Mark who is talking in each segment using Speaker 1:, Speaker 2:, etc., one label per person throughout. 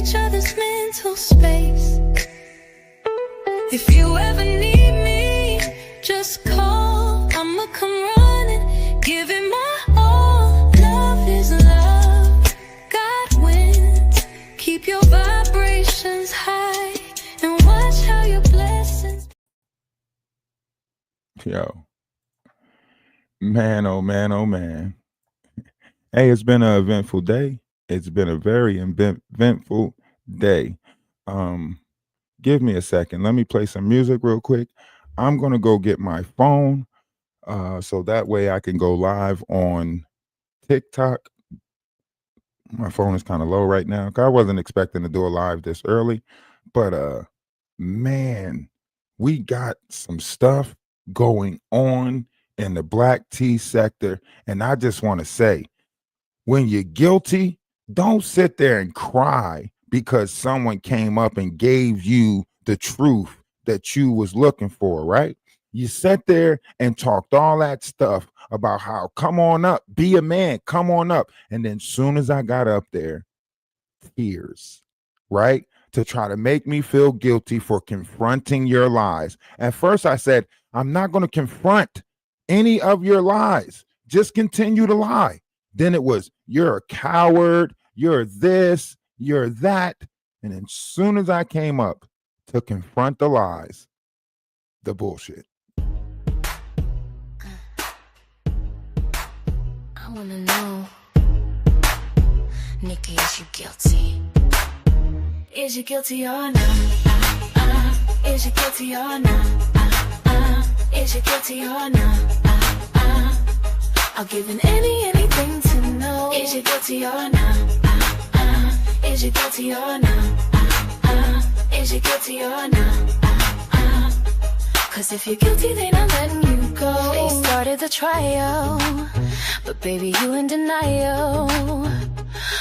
Speaker 1: each other's mental space. If you ever need me, just call. I'ma come running, give it my all. Love is love, God wins. Keep your vibrations high and watch how your blessings.
Speaker 2: Yo, man, oh man, oh man. Hey, it's been an eventful day. It's been a very eventful day. Give me a second. Let me play some music real quick. I'm gonna go get my phone, so that way I can go live on TikTok. My phone is kind of low right now. 'Cause I wasn't expecting to do a live this early, but man, we got some stuff going on in the black tea sector, and I just want to say, when you're guilty, don't sit there and cry because someone came up and gave you the truth that you was looking for, right? You sat there and talked all that stuff about how, come on up, be a man, come on up. And then soon as I got up there, tears, right? To try to make me feel guilty for confronting your lies. At first I said, I'm not going to confront any of your lies. Just continue to lie. Then it was, you're a coward, you're this, you're that. And then as soon as I came up to confront the lies, the bullshit.
Speaker 1: I wanna know, Nikki, is you guilty? Is you guilty or not? Is you guilty or not? Is you guilty or not? I'll give anything to know. Is you guilty or not? Is you guilty or not? Is you guilty or not? Cause if you're guilty, then I'm letting you go. They started the trial, but baby, you in denial.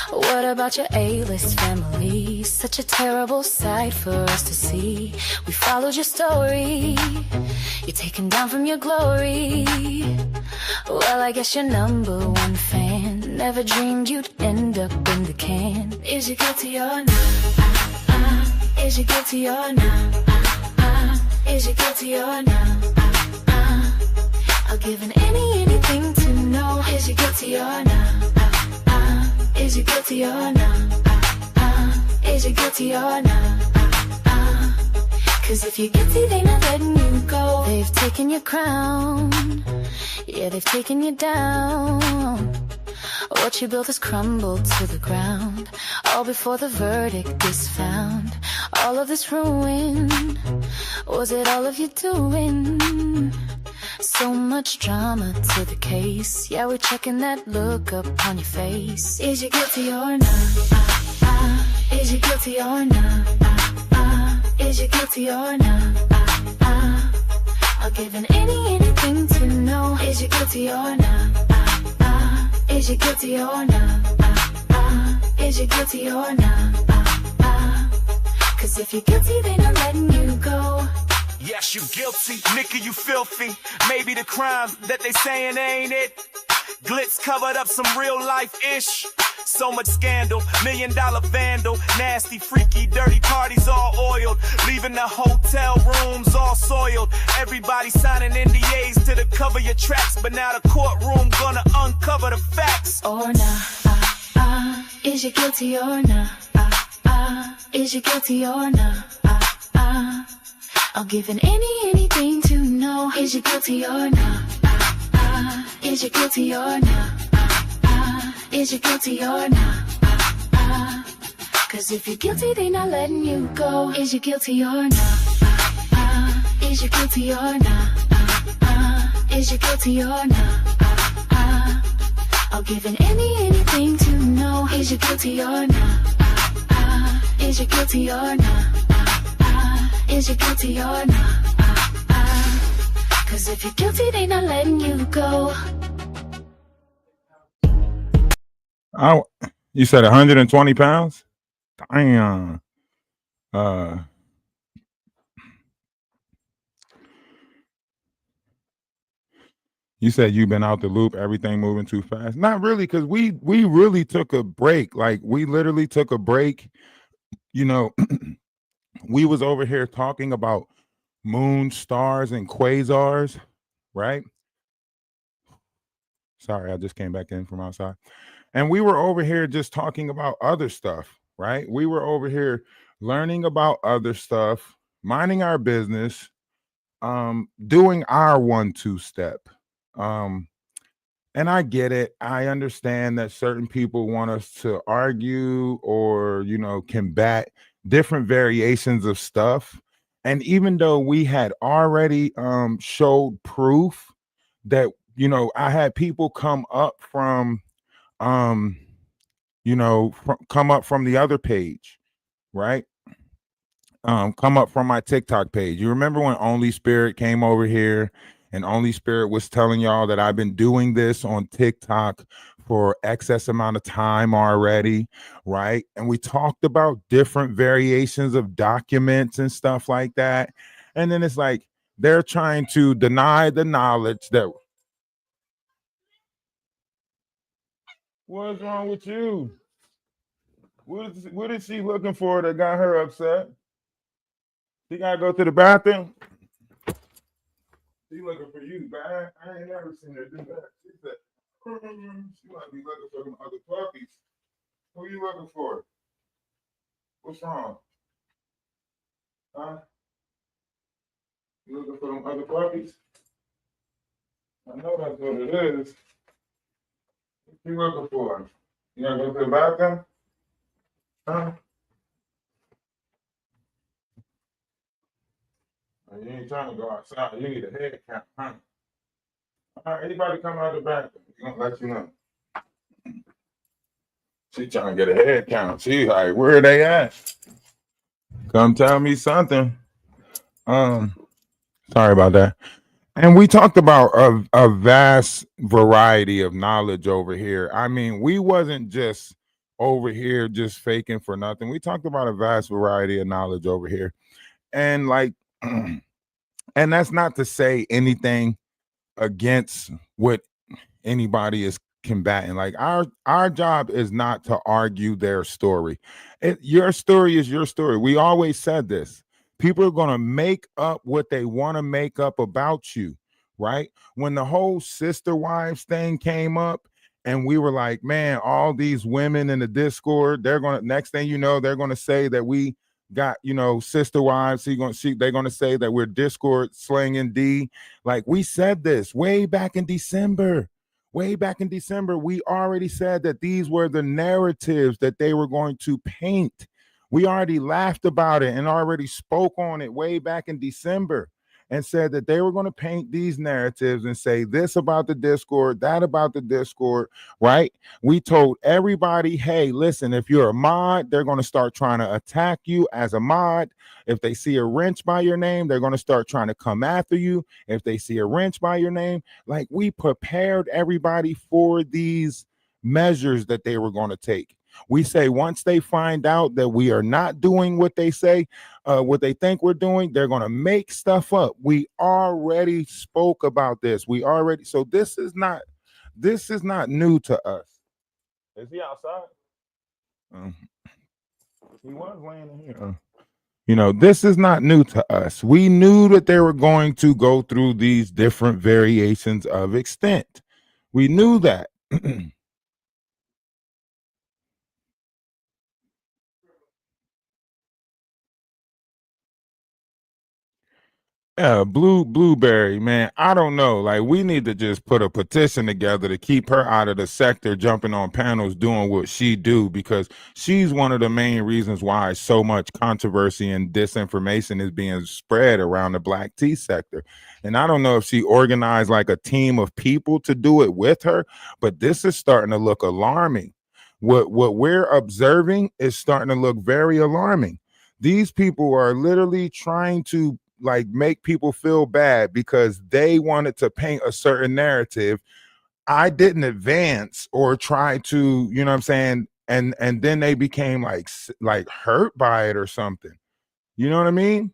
Speaker 1: What about your A-list family? Such a terrible sight for us to see. We followed your story, you're taken down from your glory. Well, I guess you're number one fan. Never dreamed you'd end up in the can. Is you guilty or not? Is you guilty or not? Is you guilty or not? I'll give anything to know. Is you guilty or not? Is you guilty or not? Is you guilty or not? Cause if you're guilty, they not letting you go. They've taken your crown, yeah, they've taken you down. What you built has crumbled to the ground, all before the verdict is found. All of this ruin, was it all of you doing? So much drama to the case, yeah, we're checking that look up on your face. Is you guilty or not? Is you guilty or not? Is you guilty or not? I'll give anything to know. Is you guilty or not? Is you guilty or not? Is you guilty or not? Cause if you're guilty, they not letting you go.
Speaker 3: Yes, you guilty, Nikki, you filthy. Maybe the crime that they saying ain't it. Glitz covered up some real life ish. So much scandal, $1 million vandal. Nasty, freaky, dirty parties all oiled. Leaving the hotel rooms all soiled. Everybody signing NDAs to the cover your tracks. But now the courtroom gonna uncover the facts.
Speaker 1: Or not, is you guilty or not? Is you guilty or not? I'll give anything to know. Is you guilty or not? Is you guilty or not? Is you guilty or not? Cause if you're guilty, they not letting you go. Is you guilty or not? Is you guilty or not? Is you guilty or not? I'll give anything to know. Is you guilty or not? Is you guilty or not? Is you guilty or not? Cause if you're guilty, they not letting you go.
Speaker 2: Oh, you said 120 pounds? Damn. You said you've been out the loop, everything moving too fast. Not really, because we really took a break. Like, we literally took a break you know, we was over here talking about moon, stars, and quasars, right? Sorry, I just came back in from outside. And we were over here just talking about other stuff, right? We were over here learning about other stuff, minding our business, doing our 1-2 step. Um, and I get it. I understand that certain people want us to argue or, combat different variations of stuff. And even though we had already showed proof that, I had people come up from um come up from the other page, right? Come up from my TikTok page. You remember when Only Spirit came over here and Only Spirit was telling y'all that I've been doing this on TikTok for excess amount of time already, right? And we talked about different variations of documents and stuff like that. And then it's like they're trying to deny the knowledge that. What's wrong with you? What is she looking for that got her upset? She gotta go to the bathroom. She looking for you, man. I ain't never seen her do that. She said, she might be looking for them other puppies. Who you looking for? What's wrong? Huh? You looking for them other puppies? I know that's what it is. What you looking for? You gotta go to the bathroom? Huh? You ain't trying to go outside. You need a head count, huh? All right, anybody come out the bathroom, we're gonna let you know. She trying to get a head count. She like, where are they at? Come tell me something. Sorry about that. And we talked about a vast variety of knowledge over here. I mean, we wasn't just over here just faking for nothing. We talked about a vast variety of knowledge over here. And like, and that's not to say anything against what anybody is combating. Like our job is not to argue their story. Your story is your story. We always said this. People are going to make up what they want to make up about you, right? When the whole sister wives thing came up and we were like, man, all these women in the Discord, they're going to, next thing you know, they're going to say that we got, sister wives. They're going to say that we're Discord slanging D. Like we said this way back in December. Way back in December, we already said that these were the narratives that they were going to paint. We already laughed about it and already spoke on it way back in December and said that they were going to paint these narratives and say this about the Discord, that about the Discord, right? We told everybody, hey, listen, if you're a mod, they're going to start trying to attack you as a mod. If they see a wrench by your name, they're going to start trying to come after you. If they see a wrench by your name, like we prepared everybody for these measures that they were going to take. We say once they find out that we are not doing what they say, what they think we're doing, they're going to make stuff up. We already spoke about this. So this is not new to us. Is he outside? He was laying in here. This is not new to us. We knew that they were going to go through these different variations of extent. We knew that. Yeah, blueberry, man. I don't know. Like, we need to just put a petition together to keep her out of the sector, jumping on panels, doing what she do, because she's one of the main reasons why so much controversy and disinformation is being spread around the black tea sector. And I don't know if she organized like a team of people to do it with her, but this is starting to look alarming. What we're observing is starting to look very alarming. These people are literally trying to like make people feel bad because they wanted to paint a certain narrative. I didn't advance or try to, you know what I'm saying? And then they became like hurt by it or something. You know what I mean?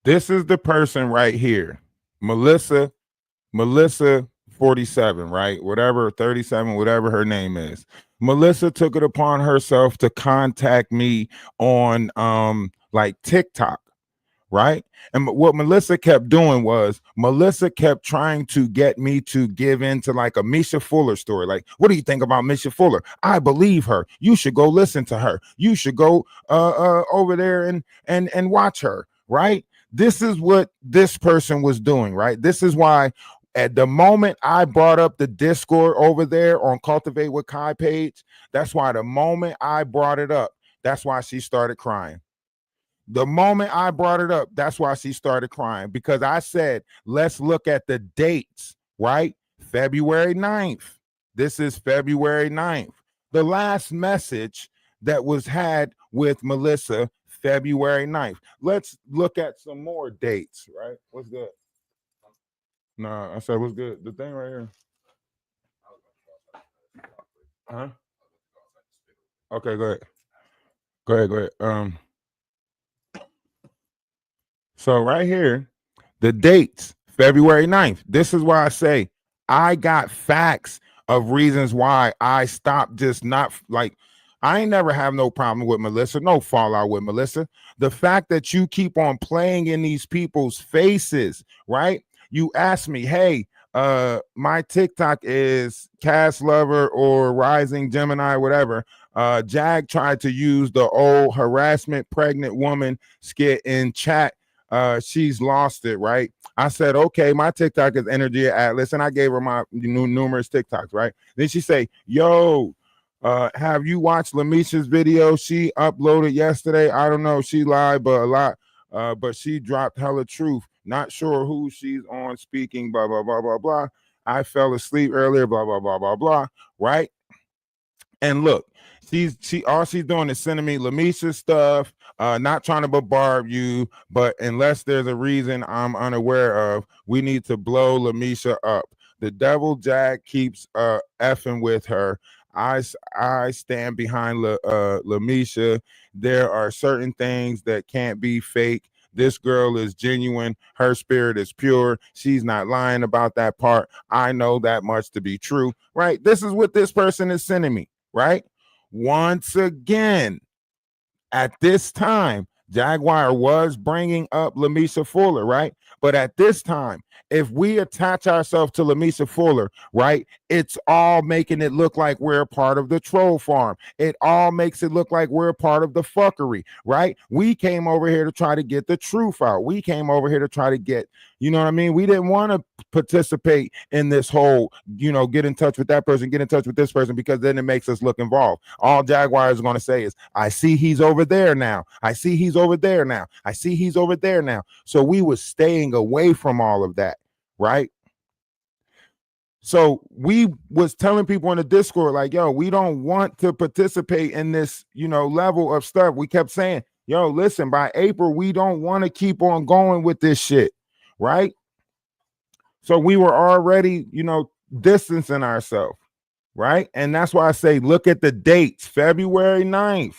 Speaker 2: This is the person right here. Melissa 47, right? Whatever, 37, whatever her name is. Melissa took it upon herself to contact me on like TikTok, right? And what Melissa kept doing was Melissa kept trying to get me to give into like a Misha Fuller story. Like, what do you think about Misha Fuller? I believe her. You should go listen to her. You should go over there and watch her, right? This is what this person was doing, right? This is why at the moment I brought up the Discord over there on Cultivate with Kai page, that's why the moment I brought it up, that's why she started crying. The moment I brought it up, that's why she started crying, because I said, let's look at the dates, right? February 9th. This is February 9th. The last message that was had with Melissa, February 9th. Let's look at some more dates, right? What's good? No, I said, what's good? The thing right here. Huh? Okay, go ahead. Go ahead. So right here, the dates, February 9th. This is why I say I got facts of reasons why I stopped just not like, I ain't never have no problem with Melissa, no fallout with Melissa. The fact that you keep on playing in these people's faces, right? You ask me, hey, my TikTok is Cast Lover or Rising Gemini, whatever. Jag tried to use the old harassment pregnant woman skit in chat. She's lost it, right? I said, okay, my TikTok is Energy Atlas, and I gave her my numerous TikToks, right? Then she say, yo, have you watched Lamisha's video? She uploaded yesterday. I don't know, she lied, but a lot. But she dropped hella truth. Not sure who she's on speaking, blah, blah, blah, blah, blah. I fell asleep earlier, blah, blah, blah, blah, blah, right? And look, all she's doing is sending me Lamisha stuff, not trying to bombard you, but unless there's a reason I'm unaware of, we need to blow Lamisha up. The devil Jag keeps effing with her. I stand behind Lamisha. There are certain things that can't be fake. This girl is genuine. Her spirit is pure. She's not lying about that part. I know that much to be true, right? This is what this person is sending me. Right? Once again, at this time, Jaguar was bringing up Lamisha Fuller, right? But at this time, if we attach ourselves to Lamisha Fuller, right, it's all making it look like we're a part of the troll farm. It all makes it look like we're a part of the fuckery, right? We came over here to try to get the truth out. We came over here to try to get, you know what I mean? We didn't want to participate in this whole, get in touch with that person, get in touch with this person, because then it makes us look involved. All Jaguar is going to say is, I see he's over there now. I see he's over there now. I see he's over there now. So we was staying away from all of that, right? So we was telling people in the Discord, like, yo, we don't want to participate in this, level of stuff. We kept saying, yo, listen, by April, we don't want to keep on going with this shit, right? So we were already, distancing ourselves, right? And that's why I say, look at the dates, February 9th,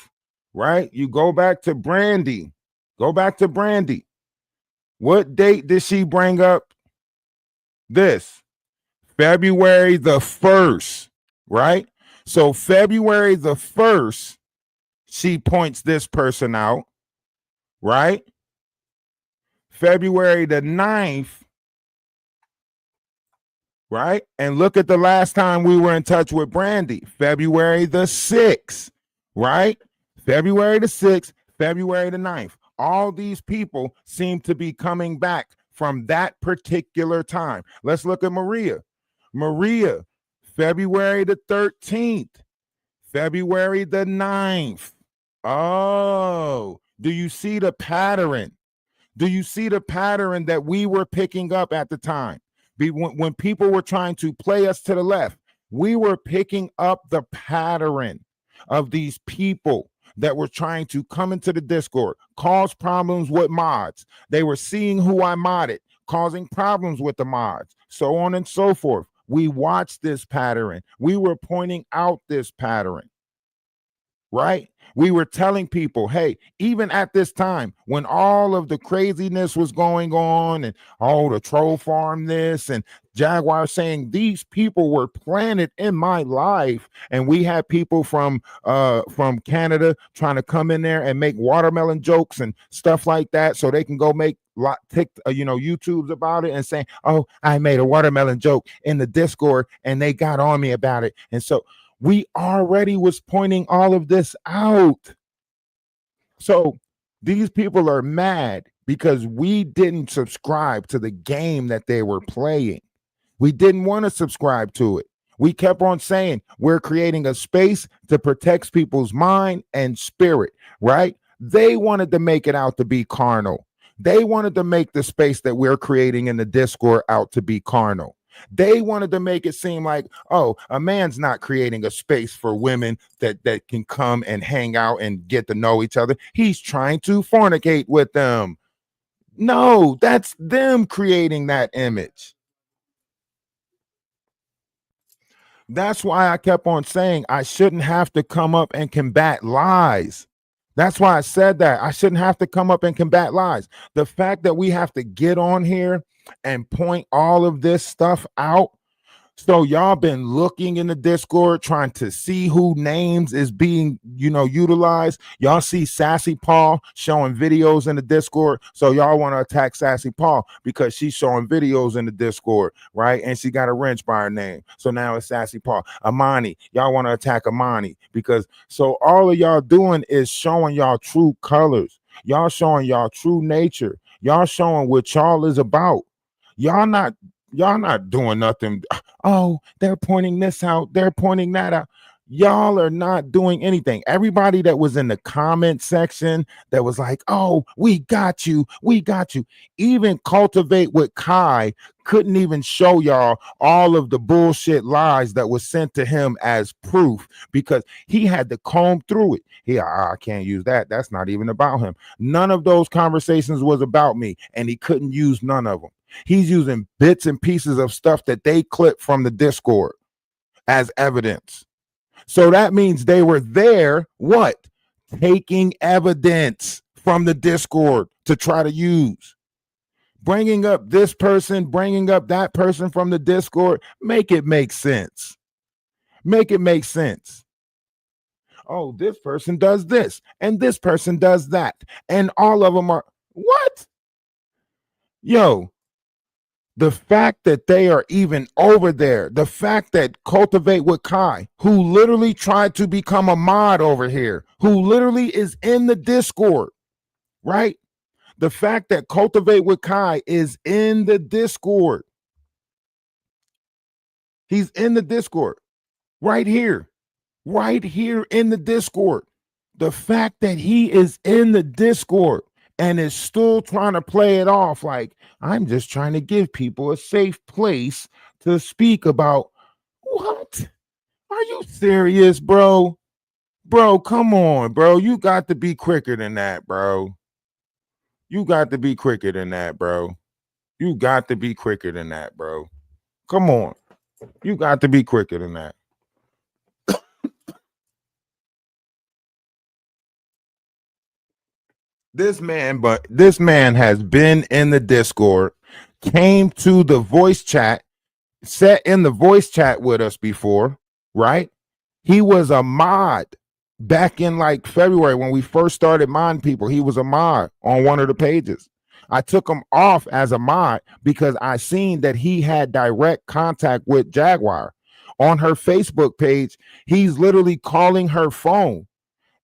Speaker 2: right? You go back to Brandy. Go back to Brandy. What date did she bring up this? February the 1st, right? So February the 1st, she points this person out, right? February the 9th, right? And look at the last time we were in touch with Brandy, February the 6th, right? February the 6th, February the 9th. All these people seem to be coming back from that particular time. Let's look at Maria. Maria, February the 13th, February the 9th. Oh, do you see the pattern? Do you see the pattern that we were picking up at the time? When people were trying to play us to the left, we were picking up the pattern of these people that were trying to come into the Discord, cause problems with mods. They were seeing who I modded, causing problems with the mods, so on and so forth. We watched this pattern. We were pointing out this pattern, right? We were telling people, hey, even at this time when all of the craziness was going on and the troll farm this and Jaguar saying these people were planted in my life, and we had people from Canada trying to come in there and make watermelon jokes and stuff like that so they can go make YouTubes about it and saying, oh, I made a watermelon joke in the Discord and they got on me about it. And so we already was pointing all of this out. So these people are mad because we didn't subscribe to the game that they were playing. We didn't want to subscribe to it. We kept on saying we're creating a space to protect people's mind and spirit, right? They wanted to make it out to be carnal. They wanted to make the space that we're creating in the Discord out to be carnal. They wanted to make it seem like, oh, a man's not creating a space for women that can come and hang out and get to know each other. He's trying to fornicate with them. No, that's them creating that image. That's why I kept on saying I shouldn't have to come up and combat lies. That's why I said that. I shouldn't have to come up and combat lies. The fact that we have to get on here and point all of this stuff out. So y'all been looking in the Discord trying to see who names is being, utilized. Y'all see Sassy Paul showing videos in the Discord. So y'all want to attack Sassy Paul because she's showing videos in the Discord, right? And she got a wrench by her name. So now it's Sassy Paul. Amani, y'all want to attack Amani because so all of y'all doing is showing y'all true colors. Y'all showing y'all true nature. Y'all showing what y'all is about. Y'all not doing nothing. Oh, they're pointing this out. They're pointing that out. Y'all are not doing anything. Everybody that was in the comment section that was like, oh, we got you. We got you. Even Cultivate with Kai couldn't even show y'all all of the bullshit lies that was sent to him as proof because he had to comb through it. I can't use that. That's not even about him. None of those conversations was about me, and he couldn't use none of them. He's using bits and pieces of stuff that they clipped from the Discord as evidence. So that means they were there, what? Taking evidence from the Discord to try to use. Bringing up this person, bringing up that person from the Discord, make it make sense. Make it make sense. Oh, this person does this, and this person does that, and all of them are, what? Yo, the fact that they are even over there, the fact that Cultivate with Kai, who literally tried to become a mod over here, who literally is in the Discord, right? The fact that Cultivate with Kai is in the Discord. He's in the Discord right here in the Discord. The fact that he is in the Discord and is still trying to play it off like, I'm just trying to give people a safe place to speak about. What? Are you serious, bro? Bro, come on, bro. You got to be quicker than that, bro. You got to be quicker than that, bro. You got to be quicker than that, bro. Come on. You got to be quicker than that. This man has been in the Discord, came to the voice chat, sat in the voice chat with us before, right? He was a mod back in like February when we first started modding people. He was a mod on one of the pages. I took him off as a mod because I seen that he had direct contact with Jaguar. On her Facebook page, he's literally calling her phone.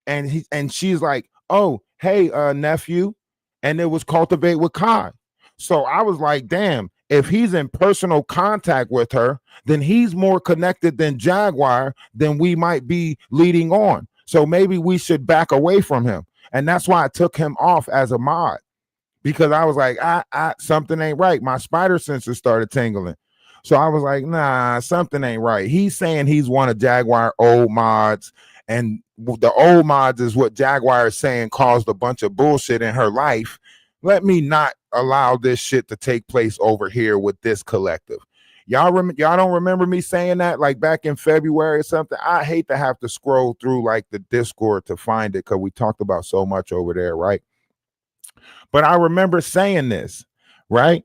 Speaker 2: And she's like, oh, hey, nephew. And it was Cultivate with Kai. So I was like, damn, if he's in personal contact with her, then he's more connected than Jaguar than we might be leading on. So maybe we should back away from him. And that's why I took him off as a mod, because I was like, something ain't right. My spider senses started tingling. So I was like, nah, something ain't right. He's saying he's one of Jaguar old mods, and the old mods is what Jaguar is saying caused a bunch of bullshit in her life. Let me not allow this shit to take place over here with this collective. Y'all don't remember me saying that like back in February or something? I hate to have to scroll through like the Discord to find it because we talked about so much over there, right? But I remember saying this, right?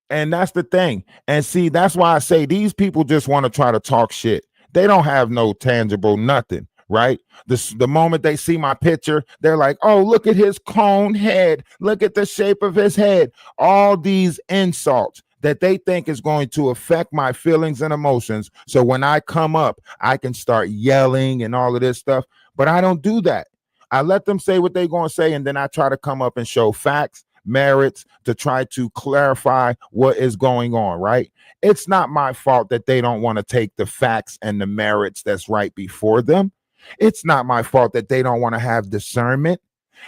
Speaker 2: And that's the thing. And see, that's why I say these people just want to try to talk shit. They don't have no tangible nothing, right? The moment they see my picture, they're like, oh, look at his cone head. Look at the shape of his head. All these insults that they think is going to affect my feelings and emotions. So when I come up, I can start yelling and all of this stuff. But I don't do that. I let them say what they're going to say, and then I try to come up and show facts, merits, to try to clarify what is going on, right? It's not my fault that they don't want to take the facts and the merits that's right before them. It's not my fault that they don't want to have discernment.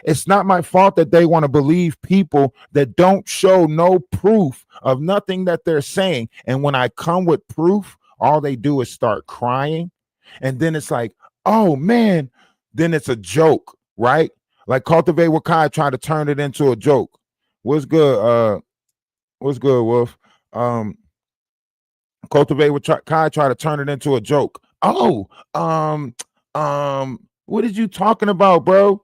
Speaker 2: It's not my fault that they want to believe people that don't show no proof of nothing that they're saying. And when I come with proof, all they do is start crying. And then it's like, oh man, then it's a joke, right? Like Cultivate with Kai trying to turn it into a joke. What's good? What's good, Wolf? Cultivate with Kai try to turn it into a joke. Oh, what are you talking about, bro?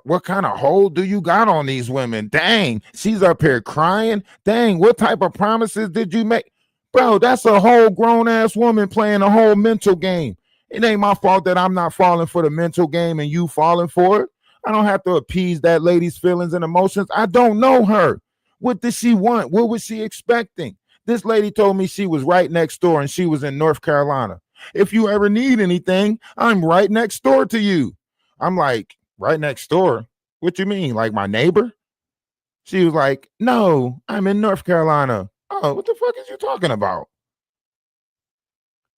Speaker 2: What kind of hold do you got on these women? Dang, she's up here crying. Dang, what type of promises did you make? Bro, that's a whole grown-ass woman playing a whole mental game. It ain't my fault that I'm not falling for the mental game and you falling for it. I don't have to appease that lady's feelings and emotions. I don't know her. What did she want? What was she expecting? This lady told me she was right next door and she was in North Carolina. If you ever need anything, I'm right next door to you. I'm like, right next door? What you mean? Like my neighbor? She was like, no, I'm in North Carolina. Oh, what the fuck is you talking about?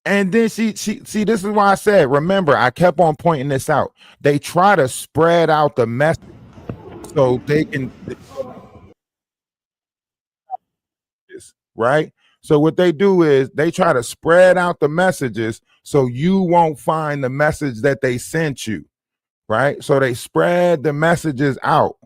Speaker 2: And then she see, this is why I said, remember, I kept on pointing this out. They try to spread out the message so they can, right? So what they do is they try to spread out the messages so you won't find the message that they sent you, right? So they spread the messages out.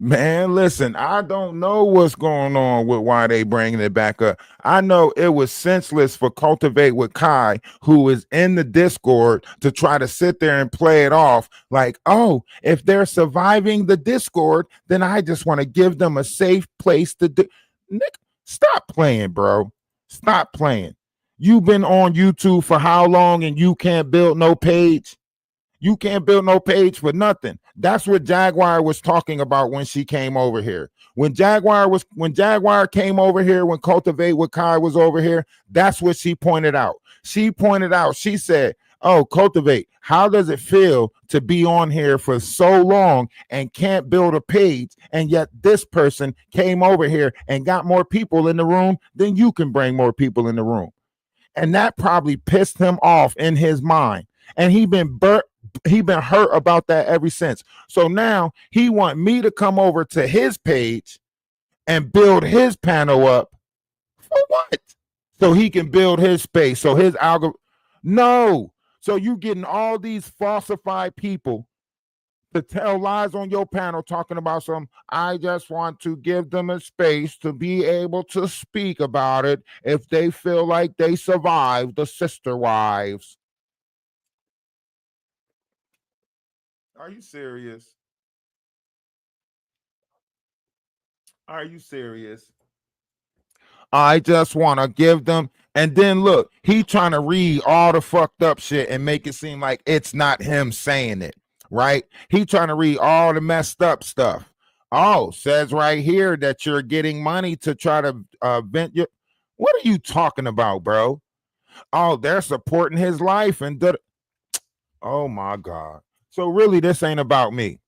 Speaker 2: Man, listen, I don't know what's going on with why they bringing it back up. I know it was senseless for Cultivate with Kai, who is in the Discord, to try to sit there and play it off like, oh, if they're surviving the Discord, then I just want to give them a safe place to do. Nick, stop playing, bro. Stop playing. You've been on YouTube for how long and you can't build no page? You can't build no page for nothing. That's what Jaguar was talking about when she came over here. When Jaguar came over here, when Cultivate with Kai was over here, that's what she pointed out. She said, oh, Cultivate, how does it feel to be on here for so long and can't build a page? And yet this person came over here and got more people in the room than you can bring more people in the room. And that probably pissed him off in his mind. And he been hurt about that ever since. So now he want me to come over to his page and build his panel up for what? So he can build his space. So his algorithm. No. So you getting all these falsified people to tell lies on your panel talking about some, I just want to give them a space to be able to speak about it if they feel like they survived the sister wives. Are you serious? Are you serious? I just want to give them. And then look, he trying to read all the fucked up shit and make it seem like it's not him saying it, right? He trying to read all the messed up stuff. Oh, says right here that you're getting money to try to vent your. What are you talking about, bro? Oh, they're supporting his life and oh my God. So really, this ain't about me.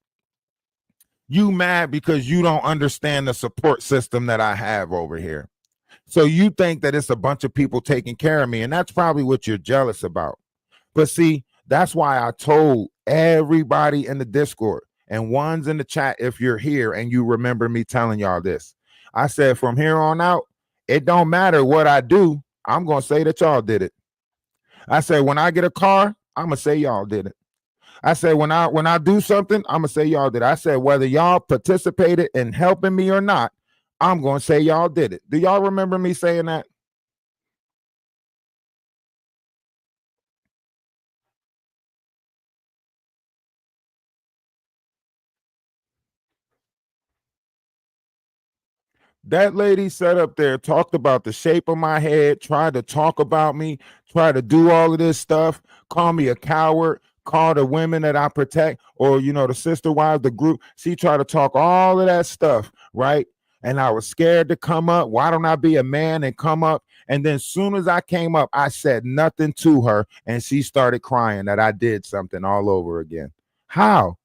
Speaker 2: You mad because you don't understand the support system that I have over here. So you think that it's a bunch of people taking care of me, and that's probably what you're jealous about. But see, that's why I told everybody in the Discord and ones in the chat, if you're here and you remember me telling y'all this, I said from here on out, it don't matter what I do. I'm going to say that y'all did it. I said when I get a car, I'm going to say y'all did it. I said, when I do something, I'm gonna say y'all did. I said, whether y'all participated in helping me or not, I'm gonna say y'all did it. Do y'all remember me saying that? That lady sat up there, talked about the shape of my head, tried to talk about me, tried to do all of this stuff, call me a coward, call the women that I protect, or the sister wives, the group. She tried to talk all of that stuff, right? And I was scared to come up. Why don't I be a man and come up? And then soon as I came up, I said nothing to her, and she started crying that I did something all over again. How?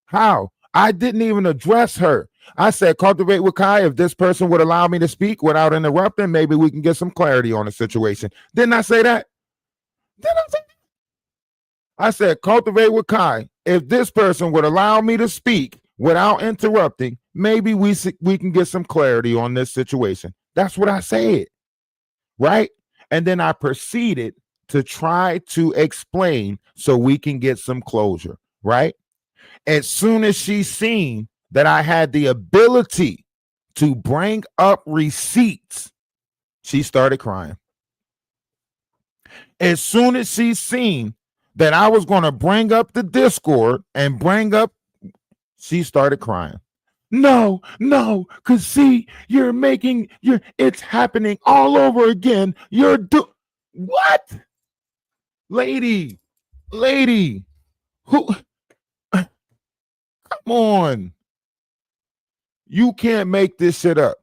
Speaker 2: How? I didn't even address her. I said, cultivate with Kai. If this person would allow me to speak without interrupting, maybe we can get some clarity on the situation. Didn't I say that? Didn't I say that? I said, cultivate with Kai. If this person would allow me to speak without interrupting, maybe we can get some clarity on this situation. That's what I said, right? And then I proceeded to try to explain so we can get some closure, right? As soon as she seen that I had the ability to bring up receipts, she started crying. As soon as she seen that I was going to bring up the Discord and she started crying. No, because see, it's happening all over again. What? Lady, who? Come on. You can't make this shit up.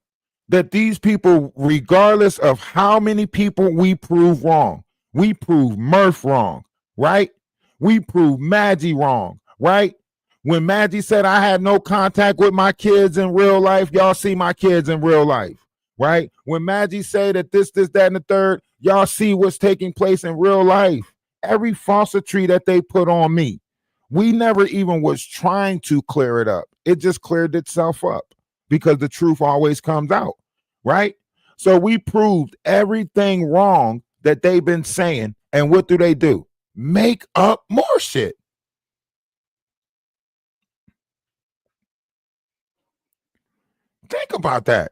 Speaker 2: That these people, regardless of how many people we prove wrong, we prove Murph wrong, right? We prove Maggie wrong, right? When Maggie said I had no contact with my kids in real life, y'all see my kids in real life, right? When Maggie said that this, that, and the third, y'all see what's taking place in real life. Every falsity that they put on me, we never even was trying to clear it up. It just cleared itself up because the truth always comes out, right? So we proved everything wrong that they've been saying. And what do? Make up more shit. Think about that.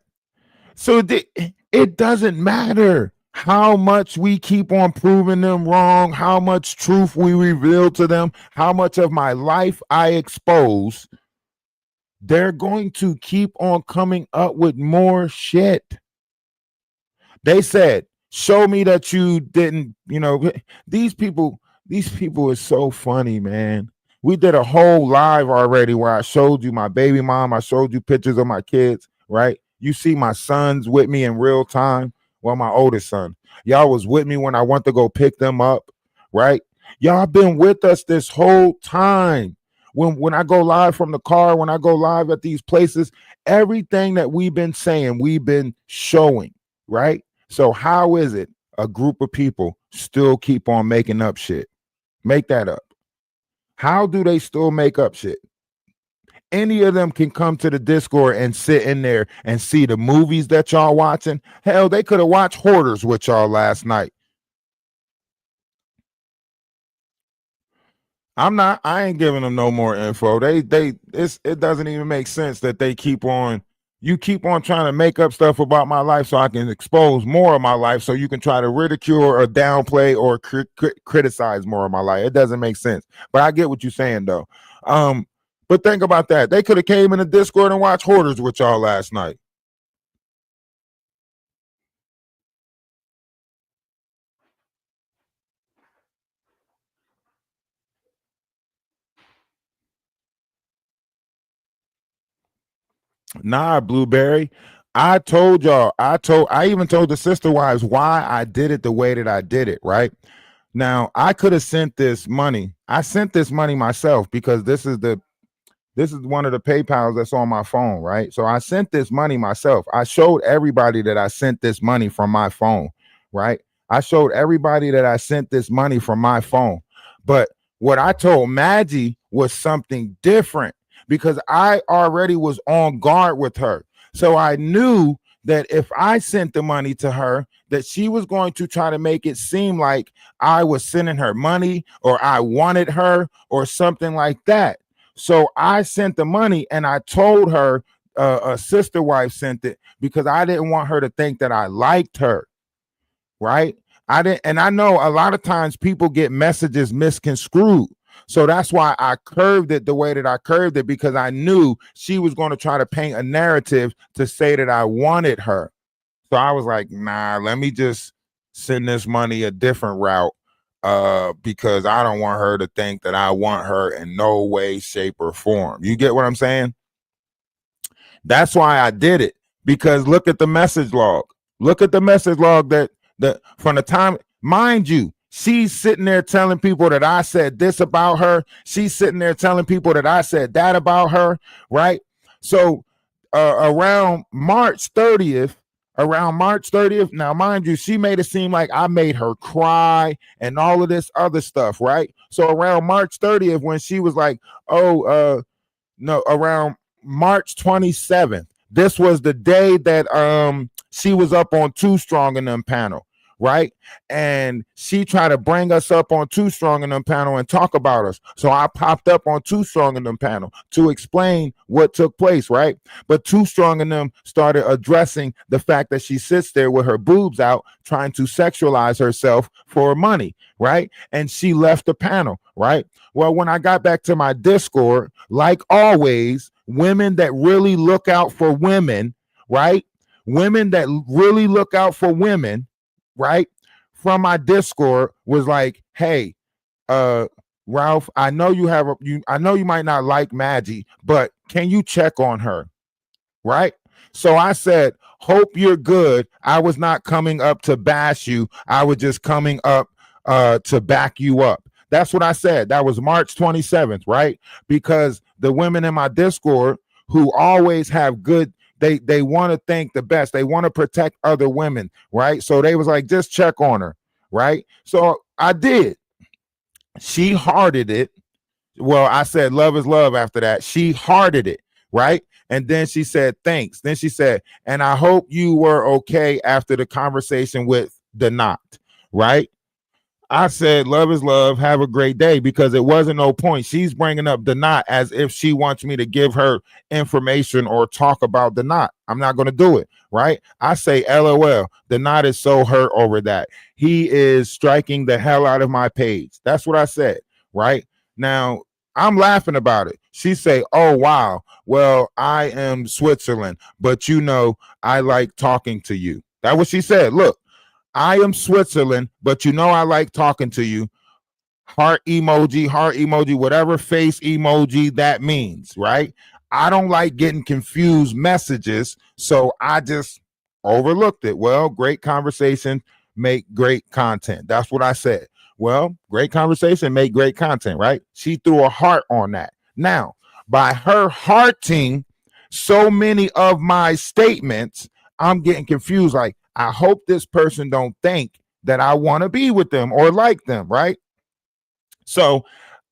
Speaker 2: So it doesn't matter how much we keep on proving them wrong, how much truth we reveal to them, how much of my life I expose. They're going to keep on coming up with more shit. They said, show me that you didn't, these people are so funny, man. We did a whole live already where I showed you my baby mom. I showed you pictures of my kids, right? You see my sons with me in real time. Well, my oldest son. Y'all was with me when I went to go pick them up, right? Y'all been with us this whole time. When I go live from the car, when I go live at these places, everything that we've been saying, we've been showing, right? So how is it a group of people still keep on making up shit? Make that up. How do they still make up shit? Any of them can come to the Discord and sit in there and see the movies that y'all watching. Hell, they could have watched Hoarders with y'all last night. I ain't giving them no more info. It doesn't even make sense that you keep on trying to make up stuff about my life so I can expose more of my life so you can try to ridicule or downplay or criticize more of my life. It doesn't make sense. But I get what you're saying though. But think about that. They could have came in the Discord and watched Hoarders with y'all last night. Nah, Blueberry. I told y'all, I even told the sister wives why I did it the way that I did it, right? Now, I could have sent this money. I sent this money myself because this is one of the PayPals that's on my phone, right? So I sent this money myself. I showed everybody that I sent this money from my phone, right? I showed everybody that I sent this money from my phone. But what I told Maggie was something different because I already was on guard with her. So I knew that if I sent the money to her, that she was going to try to make it seem like I was sending her money or I wanted her or something like that. So I sent the money and I told her a sister wife sent it because I didn't want her to think that I liked her, right? I didn't, and I know a lot of times people get messages misconstrued. So that's why I curved it the way that I curved it, because I knew she was going to try to paint a narrative to say that I wanted her. So I was like, nah, let me just send this money a different route because I don't want her to think that I want her in no way, shape, or form. You get what I'm saying? That's why I did it, because look at the message log. Look at the message log that from the time, mind you, she's sitting there telling people that I said this about her. She's sitting there telling people that I said that about her, right? So around March 30th, now mind you, she made it seem like I made her cry and all of this other stuff, right? So around March 30th, when she was like, oh, no, around March 27th, this was the day that she was up on Too Strong in Them panel, right? And she tried to bring us up on Too Strong in Them panel and talk about us. So I popped up on Too Strong in Them panel to explain what took place, right? But Too Strong in Them started addressing the fact that she sits there with her boobs out trying to sexualize herself for money, right? And she left the panel, right? Well, when I got back to my Discord, like always, women that really look out for women, right? Women that really look out for women, right? From my Discord was like, hey, Ralph, I know I know you might not like Maggie, but can you check on her? Right? So I said, hope you're good. I was not coming up to bash you. I was just coming up to back you up. That's what I said. That was March 27th, right? Because the women in my Discord who always have good, they want to think the best. They want to protect other women, right? So they was like, just check on her, right? So I did. She hearted it. Well, I said love is love after that. She hearted it, right? And then she said, thanks. Then she said, and I hope you were okay after the conversation with the knot, right? I said, love is love. Have a great day, because it wasn't no point. She's bringing up the knot as if she wants me to give her information or talk about the knot. I'm not going to do it, right? I say, LOL. The knot is so hurt over that. He is striking the hell out of my page. That's what I said, right? Now, I'm laughing about it. She say, oh, wow. Well, I am Switzerland, but you know, I like talking to you. That's what she said. Look. I am Switzerland, but you know I like talking to you. Heart emoji, whatever face emoji that means, right? I don't like getting confused messages, so I just overlooked it. Well, great conversation, make great content. That's what I said. Well, great conversation, make great content, right? She threw a heart on that. Now, by her hearting so many of my statements, I'm getting confused. Like, I hope this person don't think that I want to be with them or like them, right? So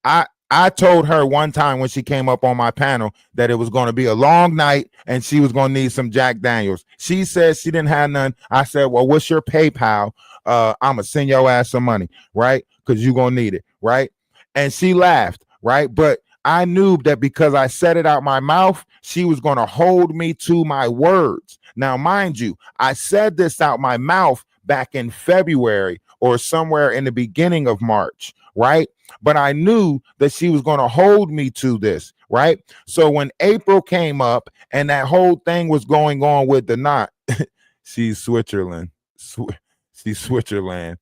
Speaker 2: I told her one time when she came up on my panel that it was going to be a long night and she was going to need some Jack Daniels. She said she didn't have none. I said, well, what's your PayPal? I'm going to send your ass some money, right? Because you're going to need it, right? And she laughed, right? But I knew that because I said it out my mouth, she was going to hold me to my words. Now, mind you, I said this out my mouth back in February or somewhere in the beginning of March, right? But I knew that she was going to hold me to this, right? So when April came up and that whole thing was going on with the knot, she's Switzerland. She's Switzerland.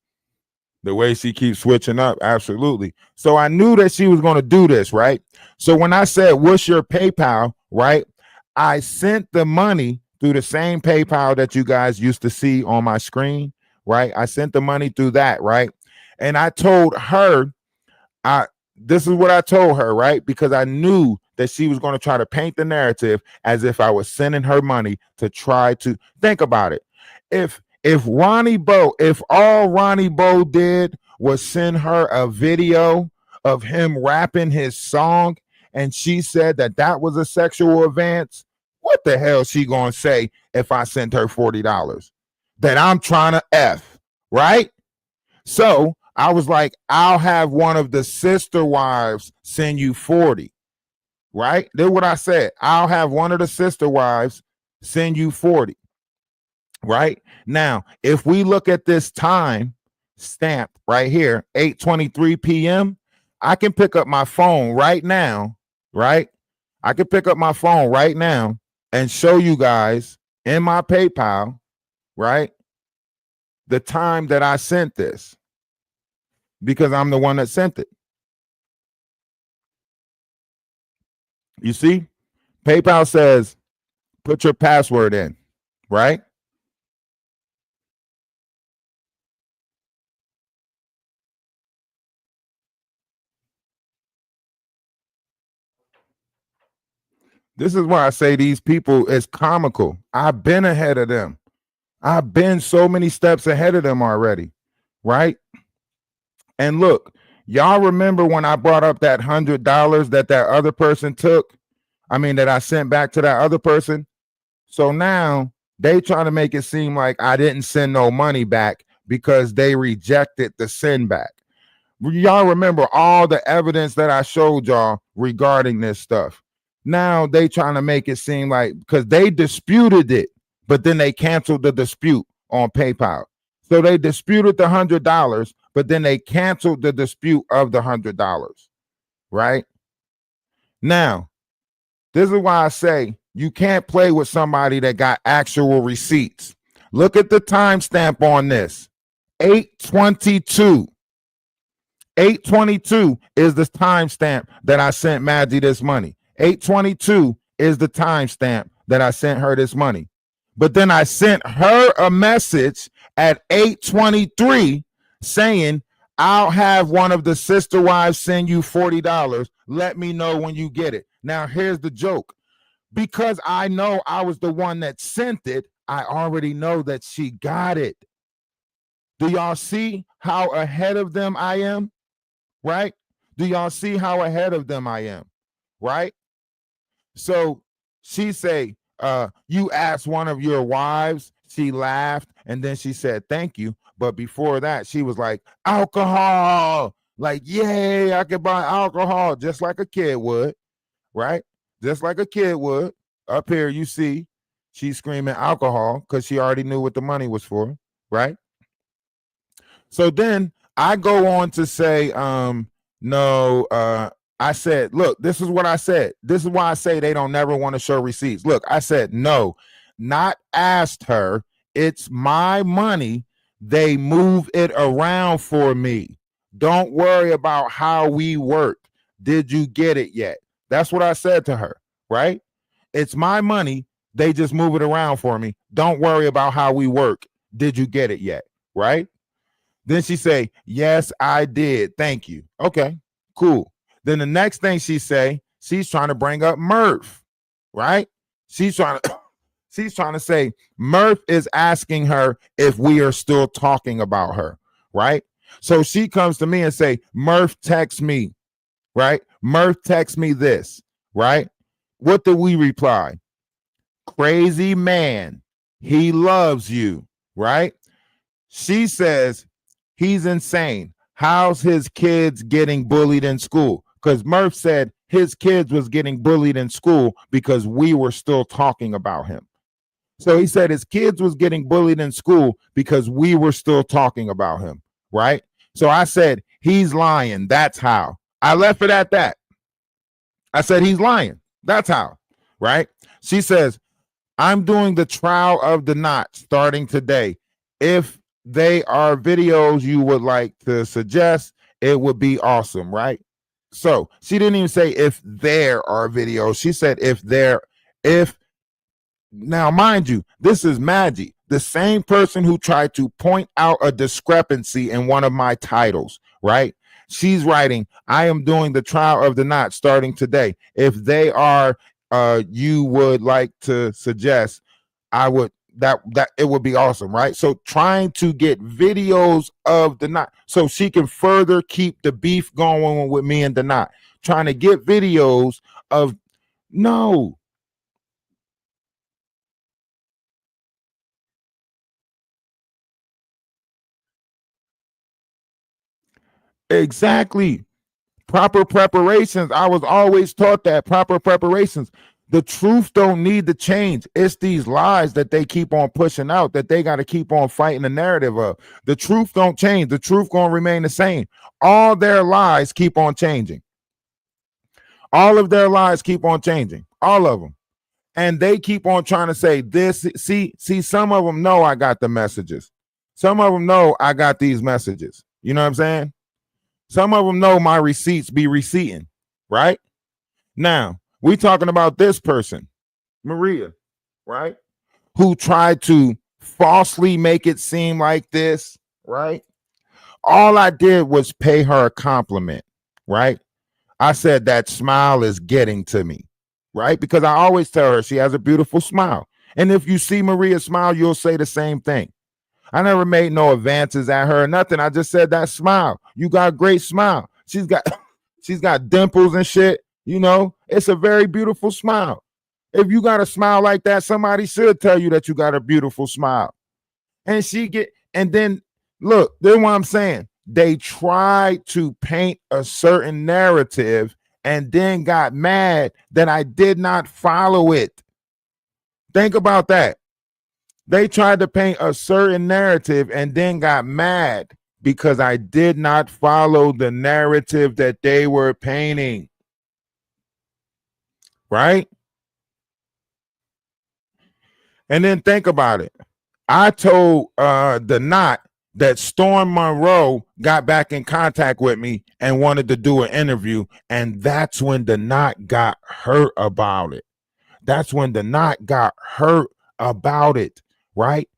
Speaker 2: The way she keeps switching up, absolutely. So I knew that she was going to do this, right? So when I said, what's your PayPal, right? I sent the money through the same PayPal that you guys used to see on my screen, right? I sent the money through that, right? And I told her, this is what I told her, right? Because I knew that she was going to try to paint the narrative as if I was sending her money to try to think about it. If Ronnie Bo, if all Ronnie Bo did was send her a video of him rapping his song and she said that that was a sexual advance, what the hell she gonna say if I sent her $40 that I'm trying to F, right? So I was like, I'll have one of the sister wives send you 40, right? That's what I said. I'll have one of the sister wives send you 40, right? Now, if we look at this time stamp right here, 8:23 p.m., I can pick up my phone right now, right? I can pick up my phone right now and show you guys in my PayPal, right, the time that I sent this, because I'm the one that sent it. You see, PayPal says put your password in, right? This is why I say these people is comical. I've been ahead of them. I've been so many steps ahead of them already, right? And look, y'all remember when I brought up that $100 that other person took? I mean, that I sent back to that other person. So now they trying to make it seem like I didn't send no money back because they rejected the send back. Y'all remember all the evidence that I showed y'all regarding this stuff. Now they trying to make it seem like, because they disputed it, but then they canceled the dispute on PayPal. So they disputed the $100, but then they canceled the dispute of the $100, right? Now, this is why I say you can't play with somebody that got actual receipts. Look at the timestamp on this. 8:22. 8:22 is the timestamp that I sent Maggie this money. 8:22 is the timestamp that I sent her this money. But then I sent her a message at 8:23 saying, I'll have one of the sister wives send you $40. Let me know when you get it. Now, here's the joke. Because I know I was the one that sent it, I already know that she got it. Do y'all see how ahead of them I am? Right? Do y'all see how ahead of them I am? Right? So she say, you asked one of your wives. She laughed and then she said, thank you. But before that, she was like, alcohol. Like, yay, I could buy alcohol just like a kid would. Right? Just like a kid would. Up here, you see, she's screaming alcohol because she already knew what the money was for. Right? So then I go on to say, I said, look, this is what I said. This is why I say they don't never want to show receipts. Look, I said, no, not asked her. It's my money. They move it around for me. Don't worry about how we work. Did you get it yet? That's what I said to her, right? It's my money. They just move it around for me. Don't worry about how we work. Did you get it yet? Right? Then she say, yes, I did. Thank you. Okay, cool. Then the next thing she say, she's trying to bring up Murph, right? She's trying to say Murph is asking her if we are still talking about her, right? So she comes to me and say, Murph text me, right? Murph text me this, right? What do we reply? Crazy man. He loves you, right? She says, he's insane. How's his kids getting bullied in school? Because Murph said his kids was getting bullied in school because we were still talking about him. So he said his kids was getting bullied in school because we were still talking about him, right? So I said, he's lying. That's how. I left it at that. I said, he's lying. That's how, right? She says, I'm doing the trial of the knot starting today. If they are videos you would like to suggest, it would be awesome, right? So she didn't even say if there are videos. She said if now, mind you, this is Maggie, the same person who tried to point out a discrepancy in one of my titles, right? She's writing, I am doing the trial of the knot starting today. If they are you would like to suggest, I would that it would be awesome, right? So trying to get videos of the knot so she can further keep the beef going with me and the knot. Trying to get videos of no. Exactly. Proper preparations. I was always taught that proper preparations. The truth don't need to change. It's these lies that they keep on pushing out that they got to keep on fighting the narrative of. The truth don't change. The truth going to remain the same. All their lies keep on changing. All of their lies keep on changing. All of them. And they keep on trying to say this. See, some of them know I got the messages. Some of them know I got these messages. You know what I'm saying? Some of them know my receipts be receipting, right? Now, we talking about this person, Maria, right? Who tried to falsely make it seem like this, right? All I did was pay her a compliment, right? I said that smile is getting to me, right? Because I always tell her she has a beautiful smile. And if you see Maria smile, you'll say the same thing. I never made no advances at her or nothing. I just said that smile. You got a great smile. She's got she's got dimples and shit. You know, it's a very beautiful smile. If you got a smile like that, somebody should tell you that you got a beautiful smile. And then look, then what I'm saying. They tried to paint a certain narrative and then got mad that I did not follow it. Think about that. They tried to paint a certain narrative and then got mad because I did not follow the narrative that they were painting. Right? And then think about it. I told the knot that Storm Monroe got back in contact with me and wanted to do an interview. And that's when the knot got hurt about it. That's when the knot got hurt about it. Right?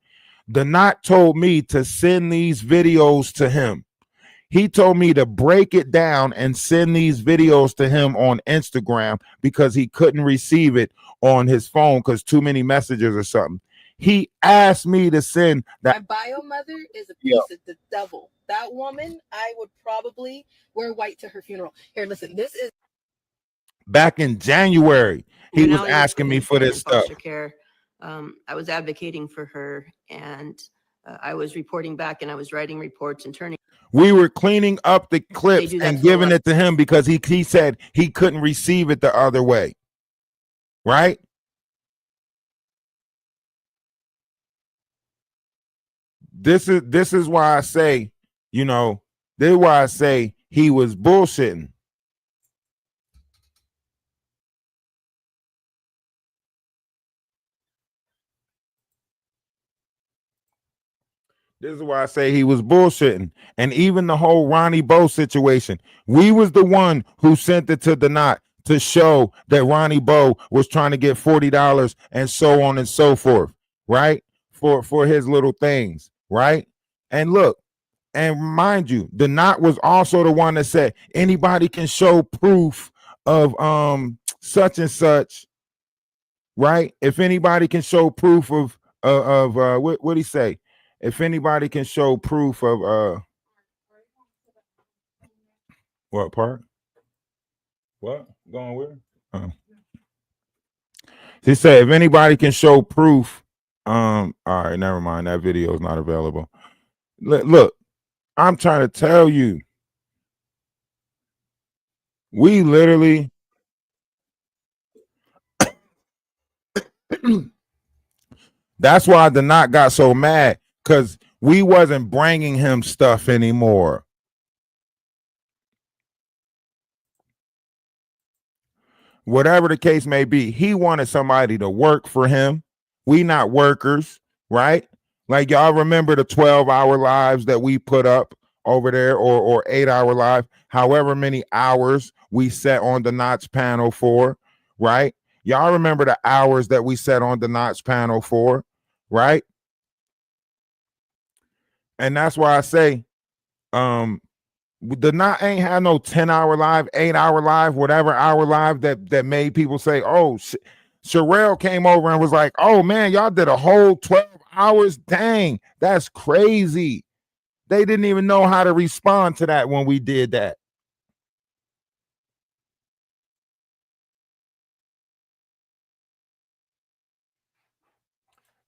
Speaker 2: The knot told me to send these videos to him. He told me to break it down and send these videos to him on Instagram because he couldn't receive it on his phone because too many messages or something. He asked me to send that.
Speaker 4: My bio mother is a piece of the devil. That woman, I would probably wear white to her funeral. Here, listen, this is
Speaker 2: back in January. He was asking me for this stuff.
Speaker 5: Care. I was advocating for her, and I was reporting back, and I was writing reports and turning.
Speaker 2: We were cleaning up the clips and giving it to him because he said he couldn't receive it the other way. Right? This is why I say, you know, this is why I say he was bullshitting. This is why I say he was bullshitting. And even the whole Ronnie Bo situation, we was the one who sent it to the knot to show that Ronnie Bo was trying to get $40 and so on and so forth, right? For his little things, right? And look, and mind you, the knot was also the one that said anybody can show proof of such and such, right? If anybody can show proof of what he say? If anybody can show proof of what part? What? Going where? Oh. He said if anybody can show proof, all right, never mind. That video is not available. Look, I'm trying to tell you. We literally that's why the knot got so mad, because we wasn't bringing him stuff anymore. Whatever the case may be, he wanted somebody to work for him. We not workers, right? Like y'all remember the 12-hour lives that we put up over there, or 8-hour live, however many hours we set on the Knots panel for, right? Y'all remember the hours that we set on the Knots panel for, right? And that's why I say, the Knot ain't had no 10-hour live, 8-hour live, whatever hour live that made people say, oh, Sherelle came over and was like, oh man, y'all did a whole 12 hours. Dang, that's crazy. They didn't even know how to respond to that when we did that.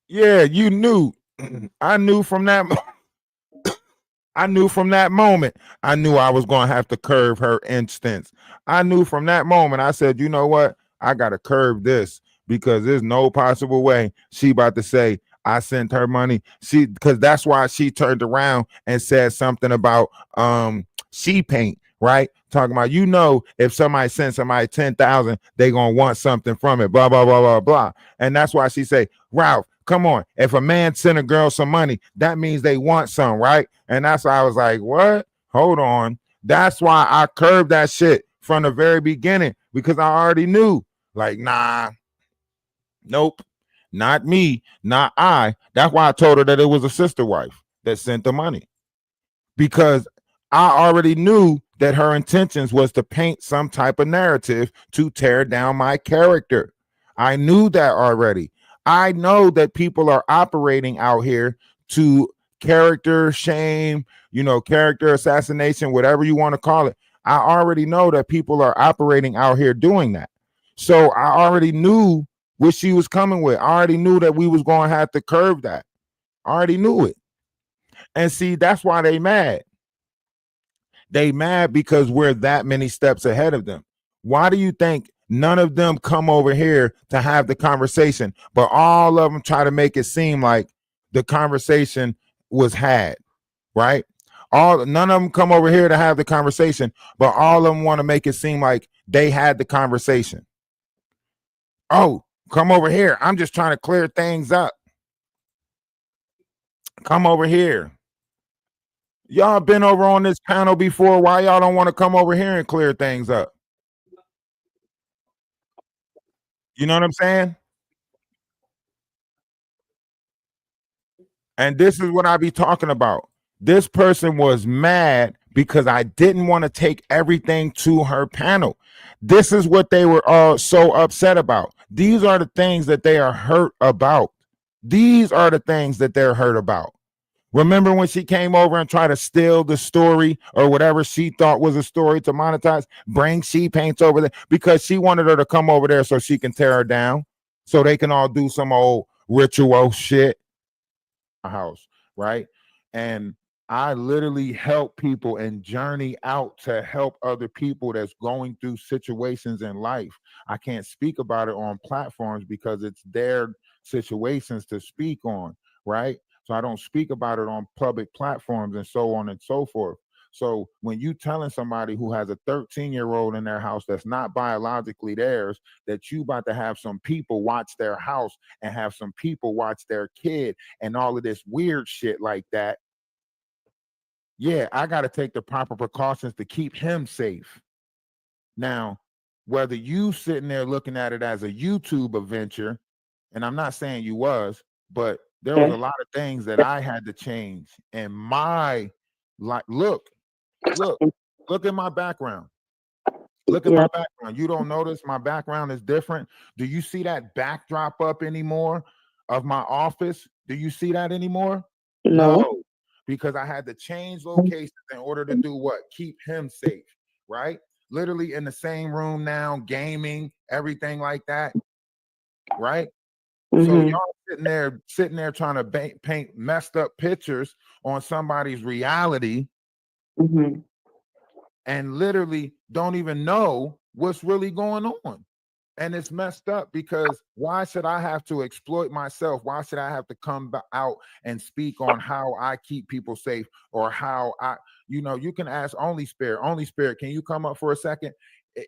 Speaker 2: Yeah, you knew. I knew from that. I knew from that moment, I knew I was going to have to curve her instance. I knew from that moment, I said, you know what? I got to curve this because there's no possible way she about to say I sent her money. Because that's why she turned around and said something about she paint, right? Talking about, if somebody sent somebody 10,000, they going to want something from it, blah, blah, blah, blah, blah. And that's why she say, Ralph, come on. If a man sent a girl some money, that means they want some, right? And that's why I was like, what? Hold on. That's why I curved that shit from the very beginning, because I already knew, like, nah, nope, not me, not I. That's why I told her that it was a sister wife that sent the money, because I already knew that her intentions was to paint some type of narrative to tear down my character. I knew that already. I know that people are operating out here to character shame, character assassination, whatever you want to call it. I already know that people are operating out here doing that. So I already knew what she was coming with. I already knew that we was going to have to curve that. I already knew it. And see, that's why they mad. They mad because we're that many steps ahead of them. Why do you think none of them come over here to have the conversation, but all of them try to make it seem like the conversation was had, right? None of them come over here to have the conversation, but all of them want to make it seem like they had the conversation. Oh, come over here. I'm just trying to clear things up. Come over here. Y'all been over on this panel before. Why y'all don't want to come over here and clear things up? You know what I'm saying? And this is what I be talking about. This person was mad because I didn't want to take everything to her panel. This is what they were all so upset about. These are the things that they are hurt about. These are the things that they're hurt about. Remember when she came over and tried to steal the story or whatever she thought was a story to monetize? Bring She Paints over there because she wanted her to come over there so she can tear her down, so they can all do some old ritual shit. House, right? And I literally help people and journey out to help other people that's going through situations in life. I can't speak about it on platforms because it's their situations to speak on, right? So I don't speak about it on public platforms and so on and so forth. So when you telling somebody who has a 13-year-old in their house that's not biologically theirs, that you about to have some people watch their house and have some people watch their kid and all of this weird shit like that, yeah, I got to take the proper precautions to keep him safe. Now, whether you sitting there looking at it as a YouTube adventure, and I'm not saying you was, but there was a lot of things that I had to change in my life. Look at my background. Look at my background. You don't notice my background is different? Do you see that backdrop up anymore of my office? Do you see that anymore? No, because I had to change locations in order to do what? Keep him safe, right? Literally in the same room now, gaming, everything like that, right? So y'all sitting there trying to paint messed up pictures on somebody's reality, and literally don't even know what's really going on. And it's messed up because why should I have to exploit myself? Why should I have to come out and speak on how I keep people safe, or how you can ask Only Spirit, can you come up for a second?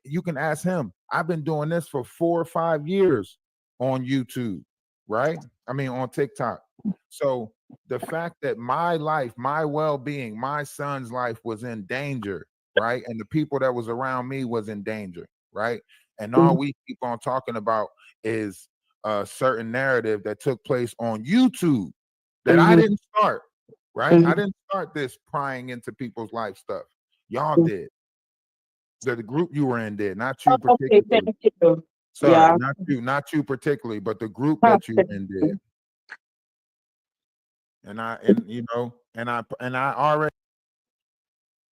Speaker 2: You can ask him. I've been doing this for 4 or 5 years on YouTube, right? I mean, on TikTok. So the fact that my life, my well-being, my son's life was in danger, right? And the people that was around me was in danger, right? And all we keep on talking about is a certain narrative that took place on YouTube that I didn't start, right? I didn't start this prying into people's life stuff. Y'all did. The group you were in did, not you particularly.
Speaker 6: Thank you.
Speaker 2: Sorry, not you particularly, but the group that you were in did. And I already.